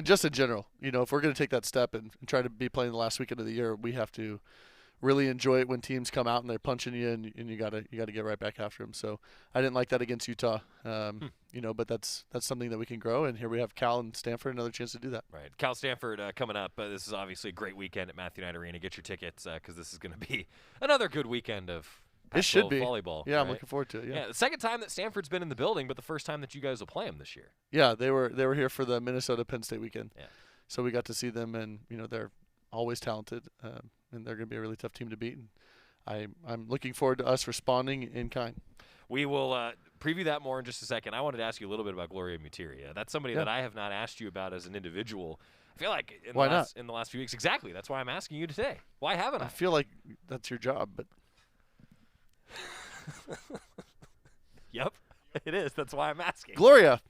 Just in general, if we're going to take that step and try to be playing the last weekend of the year, we have to really enjoy it when teams come out and they're punching you, and you gotta get right back after them. So I didn't like that against Utah, but that's something that we can grow. And here we have Cal and Stanford, another chance to do that. Right, Cal Stanford coming up. This is obviously a great weekend at Matthew Knight Arena. Get your tickets because this is going to be another good weekend of it should be volleyball. Yeah, right? I'm looking forward to it. Yeah, the second time that Stanford's been in the building, but the first time that you guys will play them this year. Yeah, they were here for the Minnesota Penn State weekend. Yeah. So we got to see them, and they're always talented, and they're going to be a really tough team to beat. And I'm looking forward to us responding in kind. We will preview that more in just a second. I wanted to ask you a little bit about Gloria Mutiria. That's somebody that I have not asked you about as an individual. I feel like in the last few weeks. Exactly. That's why I'm asking you today. Why haven't I? I feel like that's your job, but. Yep, it is. That's why I'm asking. Gloria.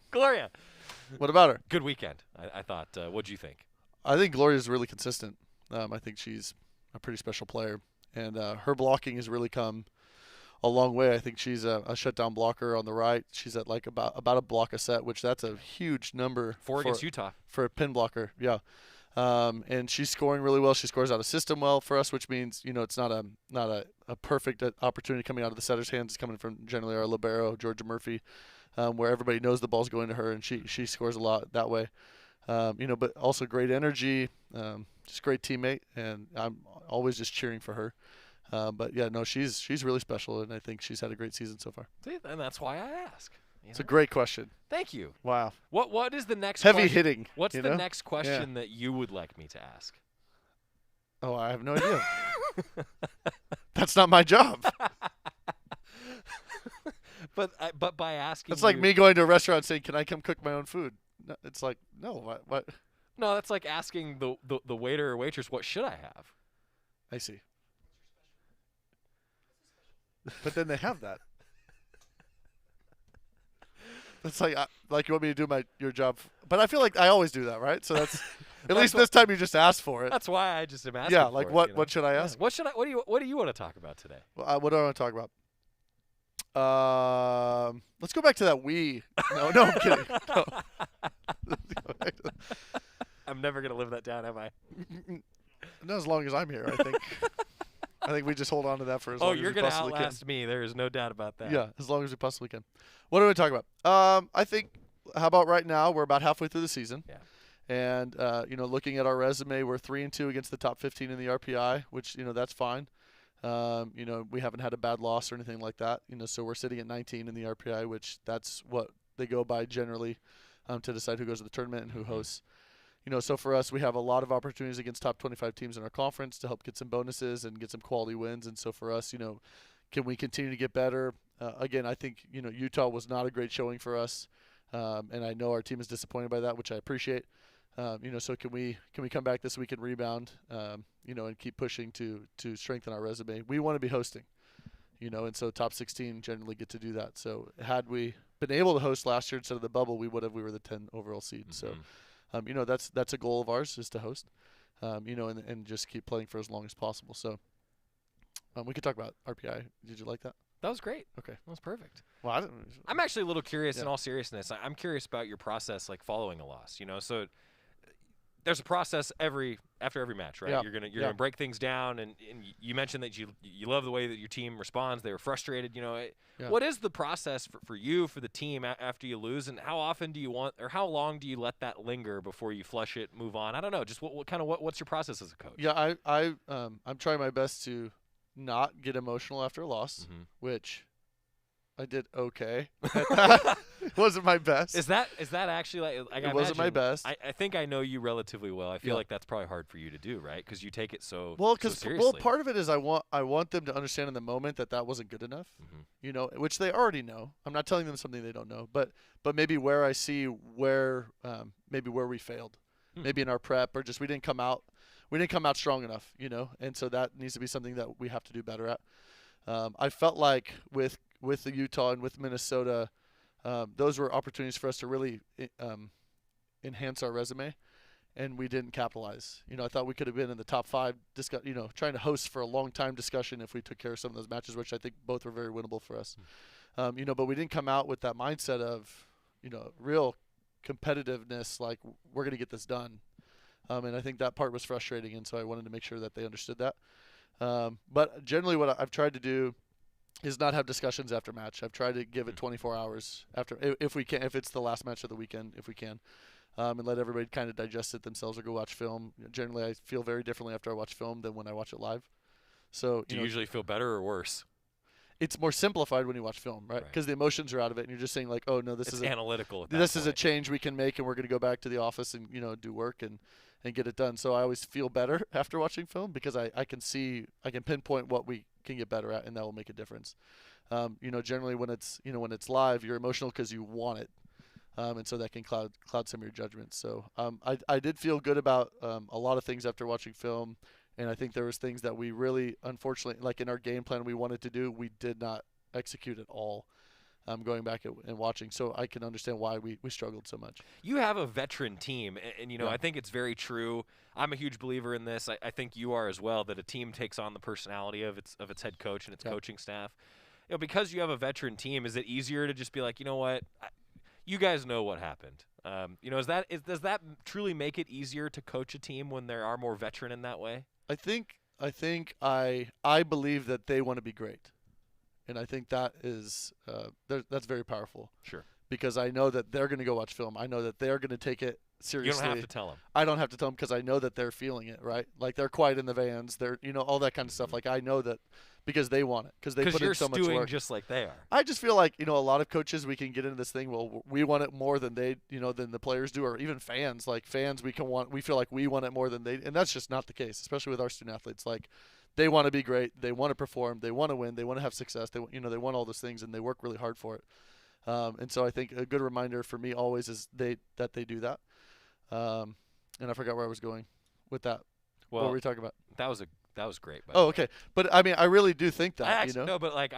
What about her? Good weekend, I thought. What'd you think? I think Gloria's really consistent. I think she's a pretty special player, and her blocking has really come a long way. I think she's a shutdown blocker on the right. She's at like about a block a set, which that's a huge number. Four against Utah. For a pin blocker, yeah. And she's scoring really well. She scores out of system well for us, which means it's not a perfect opportunity coming out of the setter's hands. It's coming from generally our libero, Georgia Murphy, where everybody knows the ball's going to her, and she scores a lot that way. But also great energy, just great teammate, and I'm always just cheering for her. But yeah, no, she's really special, and I think she's had a great season so far. See, and that's why I ask. It's a great question. Thank you. Wow. What is the next heavy question? hitting? What's the next question that you would like me to ask? Oh, I have no idea. That's not my job. But by asking, it's like me going to a restaurant and saying, "Can I come cook my own food?" No, it's like, no, what? No, that's like asking the waiter or waitress, "What should I have?" I see. But then they have that. It's like you want me to do your job, but I feel like I always do that, right? So that's at least this time you just asked for it. That's why I just am asking. Yeah, for like it, what should I ask? What do you want to talk about today? Well, what do I want to talk about? Let's go back to that we. No, I'm kidding. No. I'm never gonna live that down, am I? Not as long as I'm here, I think. I think we just hold on to that for as long as we possibly can. Oh, you're going to outlast me. There is no doubt about that. Yeah, as long as we possibly can. What do we talk about? I think, how about right now? We're about halfway through the season. Yeah. And, looking at our resume, we're 3-2 against the top 15 in the RPI, which, that's fine. We haven't had a bad loss or anything like that. So we're sitting at 19 in the RPI, which that's what they go by generally to decide who goes to the tournament and who hosts. So for us, we have a lot of opportunities against top 25 teams in our conference to help get some bonuses and get some quality wins. And so for us, can we continue to get better? Again, I think, Utah was not a great showing for us. And I know our team is disappointed by that, which I appreciate. So can we come back this week and rebound, and keep pushing to strengthen our resume? We want to be hosting, and so top 16 generally get to do that. So had we been able to host last year instead of the bubble, we were the 10 overall seed. Mm-hmm. So. That's a goal of ours is to host, and just keep playing for as long as possible. So we could talk about RPI. Did you like that? That was great. Okay. That was perfect. Well, I'm actually a little curious in all seriousness. I'm curious about your process, like following a loss, so there's a process after every match, right? Yeah. You're gonna break things down, and you mentioned that you love the way that your team responds. They were frustrated, What is the process for you, for the team after you lose, and how often do you want, or how long do you let that linger before you flush it, move on? I don't know. Just what's your process as a coach? Yeah, I'm trying my best to not get emotional after a loss, which I did okay at that. It wasn't my best. Is that actually like it wasn't my best. I think I know you relatively well. I feel like that's probably hard for you to do, right? Because you take it so seriously. Well, part of it is I want them to understand in the moment that wasn't good enough, which they already know. I'm not telling them something they don't know, but maybe where I see where we failed, maybe in our prep, or just we didn't come out strong enough, and so that needs to be something that we have to do better at. I felt like with the Utah and with Minnesota, those were opportunities for us to really enhance our resume, and we didn't capitalize. I thought we could have been in the top 5, trying to host for a long time discussion if we took care of some of those matches, which I think both were very winnable for us. But we didn't come out with that mindset of, real competitiveness, like we're going to get this done. And I think that part was frustrating, and so I wanted to make sure that they understood that. But generally what I've tried to do is not have discussions after match. I've tried to give it 24 hours after, if we can, if it's the last match of the weekend, if we can, and let everybody kind of digest it themselves or go watch film. Generally, I feel very differently after I watch film than when I watch it live. So Do you usually feel better or worse? It's more simplified when you watch film, right? Because the emotions are out of it, and you're just saying like, oh no, this is analytical. This is a change we can make, and we're going to go back to the office and do work and get it done. So I always feel better after watching film because I can pinpoint what we can get better at, and that will make a difference. Generally when it's live, you're emotional because you want it, and so that can cloud some of your judgments. So I did feel good about a lot of things after watching film. And I think there was things that we really, unfortunately, like in our game plan we wanted to do, we did not execute at all going back and watching. So I can understand why we struggled so much. You have a veteran team, and I think it's very true. I'm a huge believer in this. I think you are as well, that a team takes on the personality of its head coach and its coaching staff. Because you have a veteran team, is it easier to just be like, you know what, you guys know what happened? Does that truly make it easier to coach a team when there are more veteran in that way? I think I believe that they want to be great, and I think that is that's very powerful. Sure. Because I know that they're going to go watch film. I know that they're going to take it seriously. You don't have to tell them. I don't have to tell them because I know that they're feeling it, right? Like they're quiet in the vans. They're all that kind of stuff. Like I know that because they want it, because they put in so much work. You're stewing just like they are. I just feel like a lot of coaches, we can get into this thing. Well, we want it more than than the players do, or even fans. Like fans, we feel like we want it more than they, and that's just not the case. Especially with our student athletes, like they want to be great, they want to perform, they want to win, they want to have success. They want all those things, and they work really hard for it. And so I think a good reminder for me always is that they do that. And I forgot where I was going with that. Well, what were we talking about? That was great. Oh, okay. But I mean, I really do think that. No, but like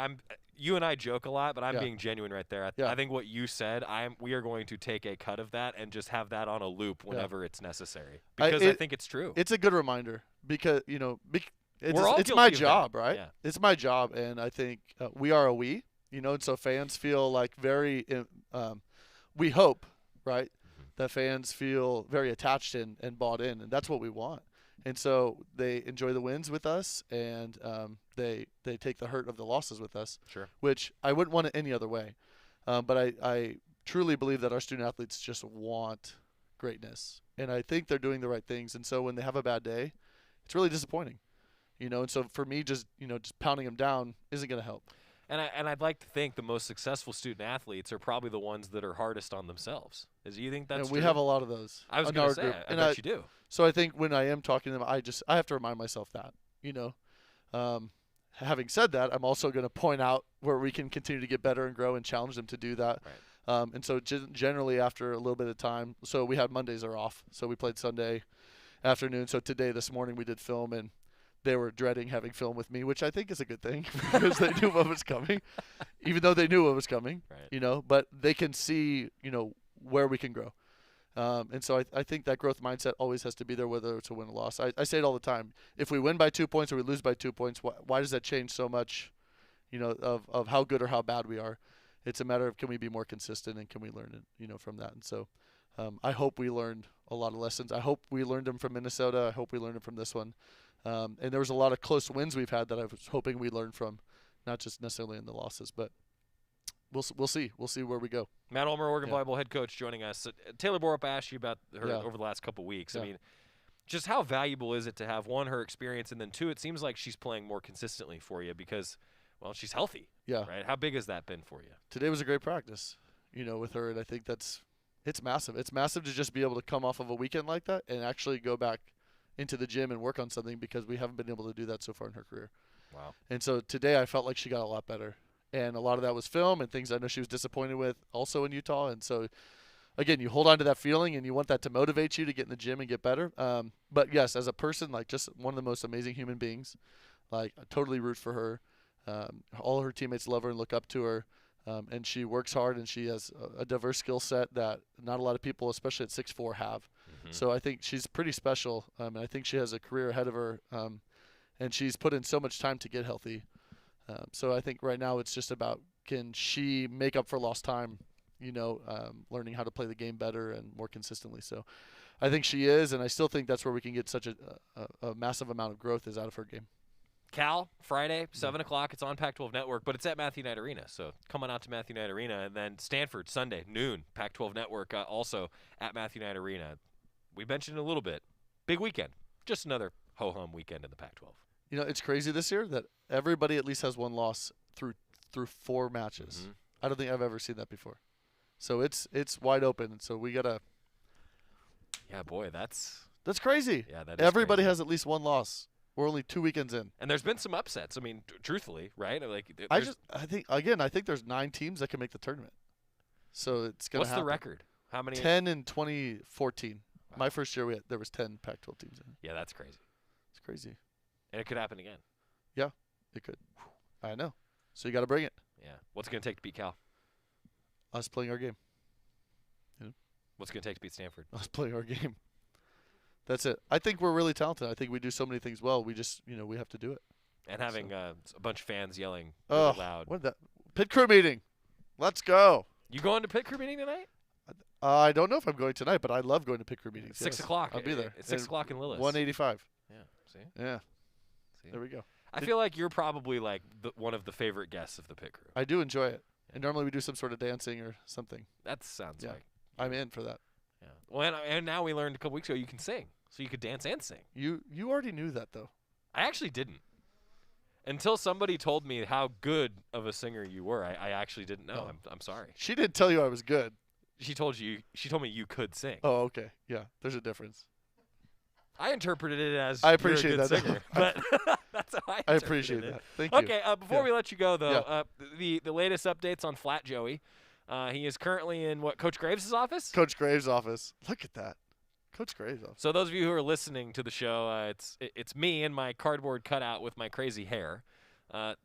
you and I joke a lot, but I'm being genuine right there. I think what you said, we are going to take a cut of that and just have that on a loop whenever it's necessary, because I think it's true. It's a good reminder because it's all my guilty of job, that. right? Yeah. It's my job, and I think we are a we. And so fans feel like very. We hope, right, that fans feel very attached and bought in, and that's what we want. And so they enjoy the wins with us, and they take the hurt of the losses with us. Sure. Which I wouldn't want it any other way. But I truly believe that our student athletes just want greatness, and I think they're doing the right things. And so when they have a bad day, it's really disappointing. And so for me, just pounding them down isn't going to help. And I'd like to think the most successul student athletes are probably the ones that are hardest on themselves. Do you think that's true? We true? have a lot of those. I was going to say, I bet you do. So I think when I am talking to them, I have to remind myself that, having said that, I'm also going to point out where we can continue to get better and grow and challenge them to do that. Right. And so generally after a little bit of time, so we had Mondays are off. So we played Sunday afternoon. So this morning we did film, and they were dreading having film with me, which I think is a good thing because they knew what was coming, even though they knew what was coming, right. But they can see, where we can grow. And so I think that growth mindset always has to be there, whether it's a win or loss. I say it all the time. If we win by 2 points or we lose by 2 points, why does that change so much, of how good or how bad we are? It's a matter of, can we be more consistent and can we learn it, from that? And so I hope we learned a lot of lessons. I hope we learned them from Minnesota. I hope we learned them from this one. And there was a lot of close wins we've had that I was hoping we learned from, not just necessarily in the losses, but we'll see. We'll see where we go. Matt Ulmer, Oregon volleyball head coach, joining us. Taylor Borup asked you about her over the last couple weeks. Yeah. I mean, just how valuable is it to have, one, her experience, and then two, it seems like she's playing more consistently for you because, well, she's healthy. Yeah. Right? How big has that been for you? Today was a great practice, with her, and I think it's massive. It's massive to just be able to come off of a weekend like that and actually go back into the gym and work on something, because we haven't been able to do that so far in her career. Wow. And so today I felt like she got a lot better. And a lot of that was film and things I know she was disappointed with also in Utah. And so, again, you hold on to that feeling and you want that to motivate you to get in the gym and get better. But, yes, as a person, like just one of the most amazing human beings. Like, I totally root for her. All her teammates love her and look up to her. And she works hard, and she has a diverse skill set that not a lot of people, especially at 6'4", have. So I think she's pretty special, and I think she has a career ahead of her, and she's put in so much time to get healthy. So I think right now it's just about, can she make up for lost time, learning how to play the game better and more consistently. So I think she is, and I still think that's where we can get such a massive amount of growth is out of her game. Cal, Friday, 7 o'clock. It's on Pac-12 Network, but it's at Matthew Knight Arena. So come on out to Matthew Knight Arena. And then Stanford, Sunday, noon, Pac-12 Network, also at Matthew Knight Arena. We mentioned it a little bit. Big weekend. Just another ho-hum weekend in the Pac-12. You know, it's crazy this year that everybody at least has one loss through 4 matches. Mm-hmm. I don't think I've ever seen that before. So it's wide open. And so we got to. Yeah, boy, that's crazy. Yeah, that is everybody crazy. has at least one loss. We're only 2 weekends in. And there's been some upsets. I mean, truthfully, right? Like, I think there's 9 teams that can make the tournament. So it's going to What's happen. the record? How many? 10 in 2014. Wow. My first year, there was 10 Pac-12 teams in it. Yeah, that's crazy. It's crazy. And it could happen again. Yeah, it could. I know. So you got to bring it. Yeah. What's it going to take to beat Cal? Us playing our game. You know? What's it going to take to beat Stanford? Us playing our game. That's it. I think we're really talented. I think we do so many things well. We just, we have to do it. And having a bunch of fans yelling really loud. What that? Pit crew meeting. Let's go. You going to pit crew meeting tonight? I don't know if I'm going tonight, but I love going to pit crew meetings. 6 o'clock. I'll be there. It's 6 o'clock in Lillis. 185. Yeah. See? Yeah. See? There we go. I feel like you're probably like one of the favorite guests of the pit crew. I do enjoy it. And normally we do some sort of dancing or something. That sounds like. I'm in for that. Yeah. Well, and now we learned a couple weeks ago you can sing. So you could dance and sing. You already knew that, though. I actually didn't. Until somebody told me how good of a singer you were, I actually didn't know. I'm sorry. She didn't tell you I was good. She told me you could sing. Oh, okay. Yeah, there's a difference. I interpreted it as I appreciate you're a good that. singer, but that's how I appreciate it. that. Thank you. Okay, before we let you go, though, the latest updates on Flat Joey. He is currently in Coach Graves' office? Coach Graves' office. Look at that. Coach Graves' office. So those of you who are listening to the show, it's me and my cardboard cutout with my crazy hair.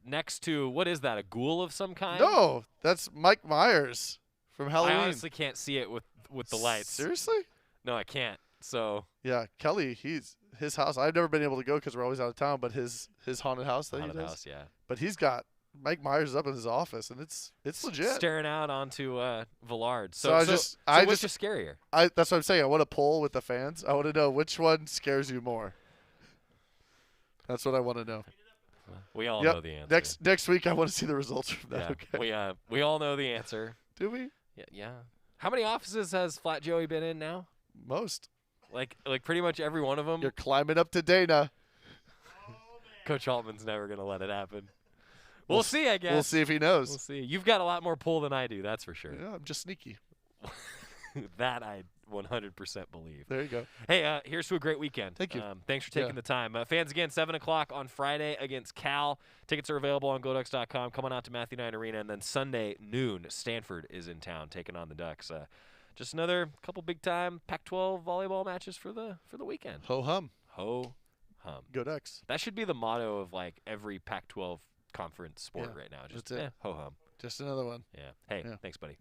Next to, what is that, a ghoul of some kind? No, that's Mike Myers from Halloween. I honestly can't see it with the lights. Seriously? No, I can't. So yeah, Kelly, his house. I've never been able to go because we're always out of town. But his haunted house that he does. Yeah. But he's got Mike Myers up in his office, and it's legit. Staring out onto Villard. So which is scarier? That's what I'm saying. I want to poll with the fans. I want to know which one scares you more. That's what I want to know. We all know the answer. Next week, I want to see the results from that. Yeah, okay. we all know the answer. Do we? Yeah. How many offices has Flat Joey been in now? Most. Like pretty much every one of them. You're climbing up to Dana. Coach Altman's never gonna let it happen. We'll see, I guess. We'll see if he knows. We'll see. You've got a lot more pull than I do, that's for sure. Yeah, I'm just sneaky. That I 100% believe. There you go. Hey, here's to a great weekend. Thank you. Thanks for taking the time. Fans, again, 7 o'clock on Friday against Cal. Tickets are available on GoDucks.com. Come on out to Matthew Knight Arena. And then Sunday, noon, Stanford is in town taking on the Ducks. Just another couple big-time Pac-12 volleyball matches for the weekend. Ho-hum. Ho-hum. Go Ducks. That should be the motto of, every Pac-12 conference sport right now. Just ho-hum. Just another one. Yeah. Hey, thanks, buddy.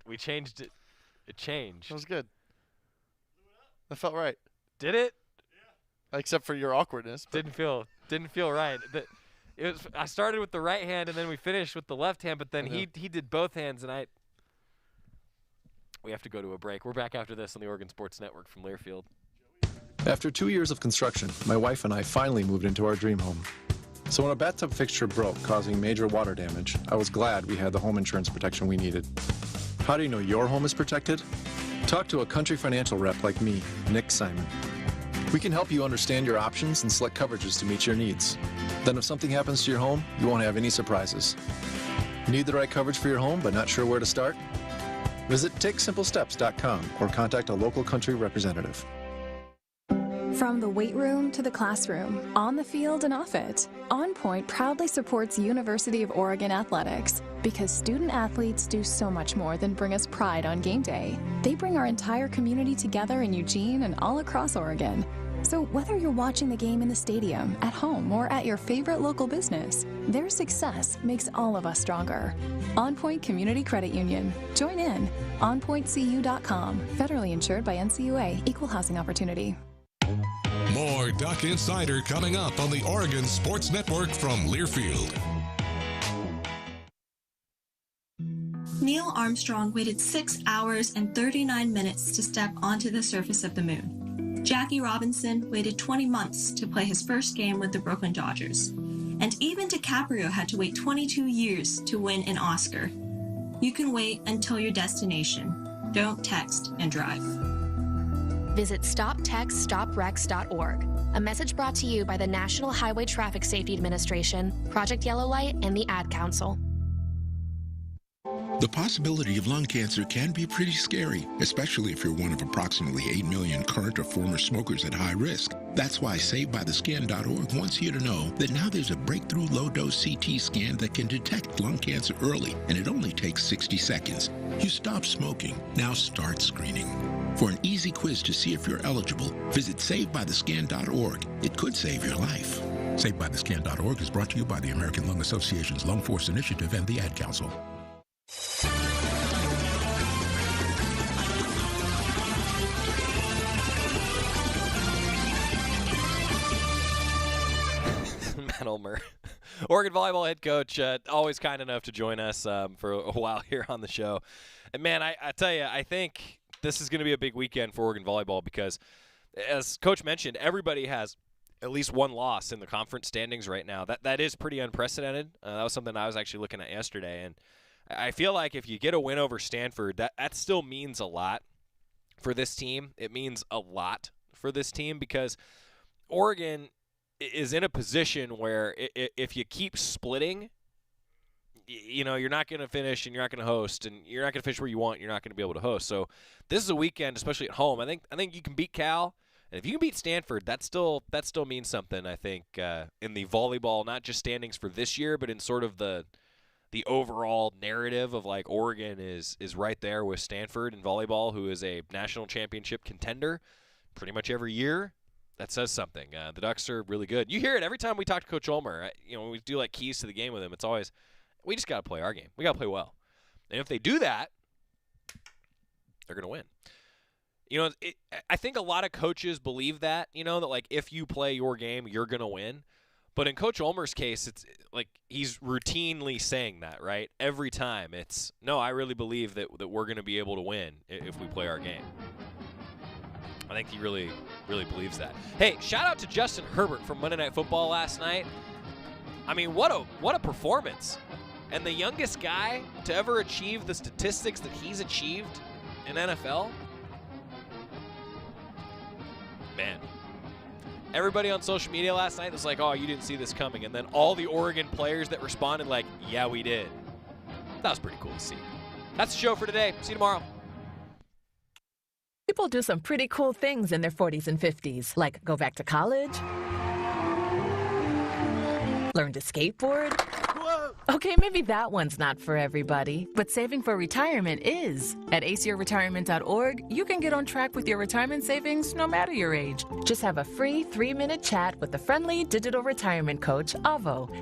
We changed it. It changed. That was good. That felt right. Did it? Yeah. Except for your awkwardness. Didn't feel right. I started with the right hand and then we finished with the left hand, but then he did both hands and we have to go to a break. We're back after this on the Oregon Sports Network from Learfield. After 2 years of construction, my wife and I finally moved into our dream home. So when a bathtub fixture broke, causing major water damage, I was glad we had the home insurance protection we needed. How do you know your home is protected? Talk to a Country Financial rep like me, Nick Simon. We can help you understand your options and select coverages to meet your needs. Then if something happens to your home, you won't have any surprises. Need the right coverage for your home but not sure where to start? Visit TakeSimpleSteps.com or contact a local Country representative. From the weight room to the classroom, on the field and off it, On Point proudly supports University of Oregon athletics because student athletes do so much more than bring us pride on game day. They bring our entire community together in Eugene and all across Oregon. So whether you're watching the game in the stadium, at home, or at your favorite local business, their success makes all of us stronger. On Point Community Credit Union. Join in. OnPointCU.com. Federally insured by NCUA. Equal housing opportunity. More Duck Insider coming up on the Oregon Sports Network from Learfield. Neil Armstrong waited 6 hours and 39 minutes to step onto the surface of the moon. Jackie Robinson waited 20 months to play his first game with the Brooklyn Dodgers. And even DiCaprio had to wait 22 years to win an Oscar. You can wait until your destination. Don't text and drive. Visit StopTextStopWrecks.org. A message brought to you by the National Highway Traffic Safety Administration, Project Yellow Light, and the Ad Council. The possibility of lung cancer can be pretty scary, especially if you're one of approximately 8 million current or former smokers at high risk. That's why SaveByTheScan.org wants you to know that now there's a breakthrough low-dose CT scan that can detect lung cancer early, and it only takes 60 seconds. You stop smoking, now start screening. For an easy quiz to see if you're eligible, visit SaveByTheScan.org. It could save your life. SaveByTheScan.org is brought to you by the American Lung Association's Lung Force Initiative and the Ad Council. Matt Ulmer, Oregon volleyball head coach, always kind enough to join us for a while here on the show. And, man, I tell you, I think this is going to be a big weekend for Oregon volleyball because, as Coach mentioned, everybody has at least one loss in the conference standings right now. That is pretty unprecedented. That was something I was actually looking at yesterday. And I feel like if you get a win over Stanford, that still means a lot for this team. It means a lot for this team because Oregon is in a position where if you keep splitting, you know, you're not going to finish and you're not going to host, and you're not going to finish where you want, you're not going to be able to host. So this is a weekend, especially at home. I think you can beat Cal, and if you can beat Stanford, that still means something, I think, in the volleyball, not just standings for this year, but in sort of the overall narrative of, like, Oregon is right there with Stanford in volleyball, who is a national championship contender pretty much every year. That says something. The Ducks are really good. You hear it every time we talk to Coach Ulmer. When we do, like, keys to the game with him, it's always, we just got to play our game. We got to play well. And if they do that, they're going to win. I think a lot of coaches believe that, that, like, if you play your game, you're going to win. But in Coach Ulmer's case, it's like he's routinely saying that, right? Every time. It's, no, I really believe that we're going to be able to win if we play our game. I think he really, really believes that. Hey, shout out to Justin Herbert from Monday Night Football last night. I mean, what a performance. And the youngest guy to ever achieve the statistics that he's achieved in NFL. Man. Everybody on social media last night was like, oh, you didn't see this coming. And then all the Oregon players that responded like, yeah, we did. That was pretty cool to see. That's the show for today. See you tomorrow. People do some pretty cool things in their 40s and 50s, like go back to college, learn to skateboard. Whoa. Okay, maybe that one's not for everybody, but saving for retirement is. At aceyourretirement.org, you can get on track with your retirement savings no matter your age. Just have a free 3-minute chat with the friendly digital retirement coach, Avo, and